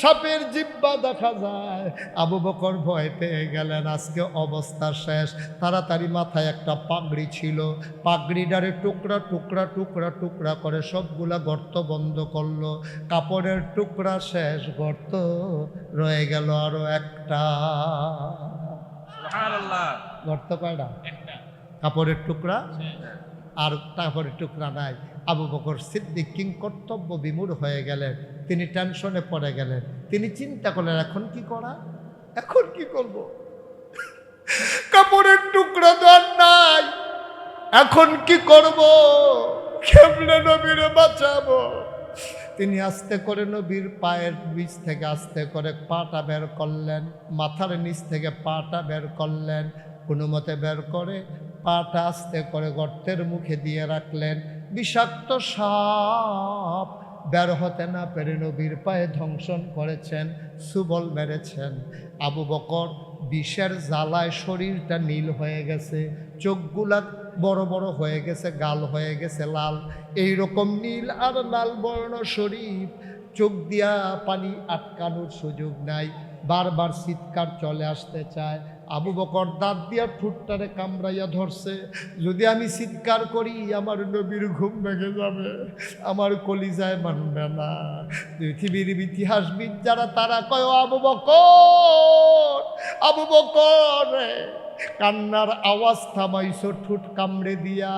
সাপের জিব্বা দেখা যায়। আবু বকর ভয় পেয়ে গেলেন, আজকে অবস্থা শেষ। তাড়াতাড়ি মাথায় একটা পাগড়ি ছিল, পাগড়িটারে টুকরা টুকরা টুকরা টুকরা করে সবগুলা গর্ত বন্ধ করলো। কাপড়ের টুকরা শেষ, গর্ত রয়ে গেল আরো একটা। গর্ত কয়টা? কাপড়ের টুকরা আর কাপড়ের টুকরা নাই। আবু বকর সিদ্দিক কিং কর্তব্য বিমূঢ় হয়ে গেলেন, তিনি টেনশনে পড়ে গেলেন। তিনি চিন্তা করলেন, এখন কি করা, এখন কি করব? কাপড়ের টুকরা তো আর নাই, এখন কি করব? কেমনে নবীরে বাঁচাবো? তিনি আস্তে করে নবীর পায়ের নিচ থেকে আস্তে করে পাটা বের করলেন, মাথার নিচ থেকে পাটা বের করলেন। কোনো মতে বের করে পাটা আস্তে করে গর্তের মুখে দিয়ে রাখলেন। বিষাক্ত সাপ বের হতে না পেরে নবীর পায়ে ধ্বংসন করেছেন, সুবল মেরেছেন। আবু বকর বিষের জ্বালায় শরীরটা নীল হয়ে গেছে, চোখগুলা বড় বড় হয়ে গেছে, গাল হয়ে গেছে লাল। এইরকম নীল আর লাল বর্ণ শরীর, চোখ দিয়া পানি আটকানোর সুযোগ নাই, বারবার চিৎকার চলে আসতে চায়। আবু বকর দাঁত দিয়া ঠুটটারে কামড়াইয়া ধরছে, যদি আমি চিৎকার করি আমার নবীর ঘুম ভেঙে যাবে, আমার কলিজায় মানবে না। পৃথিবীর ইতিহাসবিদ যারা তারা কয়, আবু বকর, আবু বকর কান্নার আওয়াজ থামাইছো ঠুট কামড়ে দিয়া,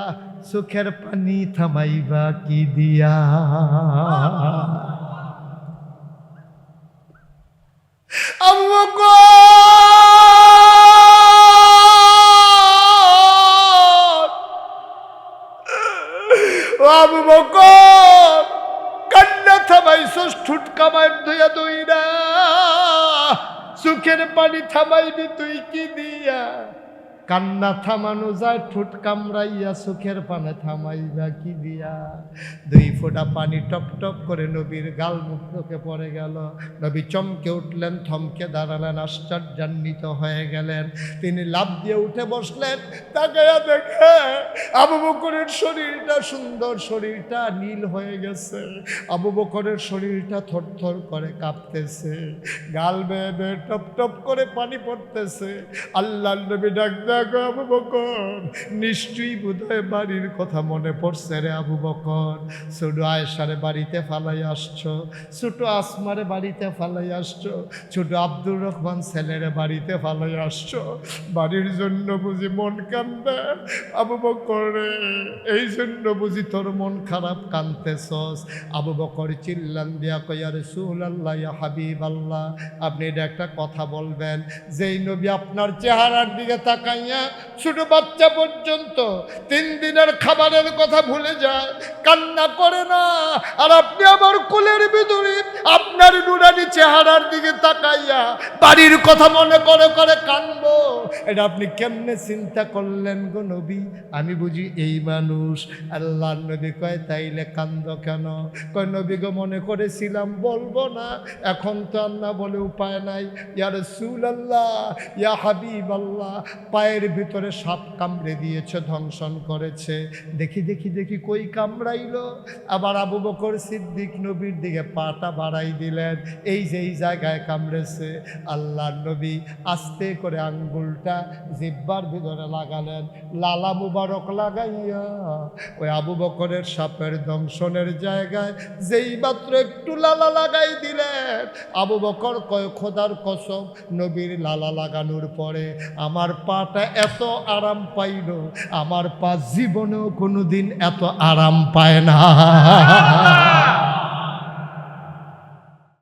চোখের পানি থামাইবা কি দিয়া? আবু বকর, আবু বকর কান্না থামাইছো ঠুট কামাই ধুইয়া দইরা, চোখের পানি থামাইবি তুই কি দিয়া? কান্না থামানো যায় ঠোঁট কামড়াইয়া, চোখের পানে থামাইবা কি দিয়া? দুই ফোঁটা পানি টপ টপ করে নবীর গাল মুখে পড়ে গেল। নবী চমকে উঠলেন, থমকে দাঁড়ালেন, আশ্চর্যান্বিত হয়ে গেলেন। তিনি লাফ দিয়ে উঠে বসলেন, তাকায়া দেখে আবু বকরের শরীরটা, সুন্দর শরীরটা নীল হয়ে গেছে। আবু বকরের শরীরটা থরথর করে কাঁপতেছে, গাল বেয়ে বেয়ে টপ টপ করে পানি পড়তেছে। আল্লাহর নবী ডাক, দেখো আবু বকর, নিশ্চয়ই বোধহয় বাড়ির কথা মনে পড়ছে রে আবু বকর। ছোট আয়েশারে বাড়িতে ফালাই আসছো, ছোট আসমারে বাড়িতে ফালাই আসছো, ছোট আব্দুর রহমান ছেলেরে বাড়িতে ফালাই আসছো। বাড়ির জন্য বুঝি মন কান্দে আবু বকর রে, এই জন্য বুঝি তোর মন খারাপ, কান্দতেছস? আবু বকর চিল্লান দিয়া কই, ইয়া রাসূলুল্লাহ, ইয়া হাবিবাল্লাহ, আপনি এটা একটা কথা বলবেন, যেই নবী আপনার চেহারার দিকে তাকাইয়া ছোট বাচ্চা পর্যন্ত 3 দিনের খাবারের কথা ভুলে যায়, কান্না করে না, আর আপনি আমার কোলের ভিতরে আপনার নুরানি চেহারার দিকে তাকাইয়া বাড়ির কথা মনে করে করে কানবো, এটা আপনি কেমনে চিন্তা করলেন গো নবী? আমি বুঝি এই মানুষ? আল্লাহর নবী কয়, তাইলে কান্দ কেন? কয়, নবী গো মনে করেছিলাম বলবো না, এখন তো আর না বলে উপায় নাই। ইয়া রাসূলুল্লাহ, ইয়া হাবিবাল্লাহ, পায়ে পায়ের ভিতরে সাপ কামড়ে দিয়েছে, ধ্বংসন করেছে। দেখি দেখি দেখি কই কামড়াইলো। আবার আবু বকর সিদ্দিক নবীর দিকে পাটা বাড়াই দিলেন, এই যে এই জায়গায় কামড়েছে। আল্লাহর নবী আস্তে করে আঙ্গুলটা জিহ্বার ভিতরে লাগালেন, লালা মুবারক লাগাইয়া ওই আবু বকরের সাপের দংশনের জায়গায় যেই মাত্র একটু লালা লাগাই দিলেন, আবু বকর কয় খোদার কসম, নবীর লালা লাগানোর পরে আমার পাটা এত আরাম পাইল, আমার পা জীবনেও কোনোদিন এত আরাম পায় না।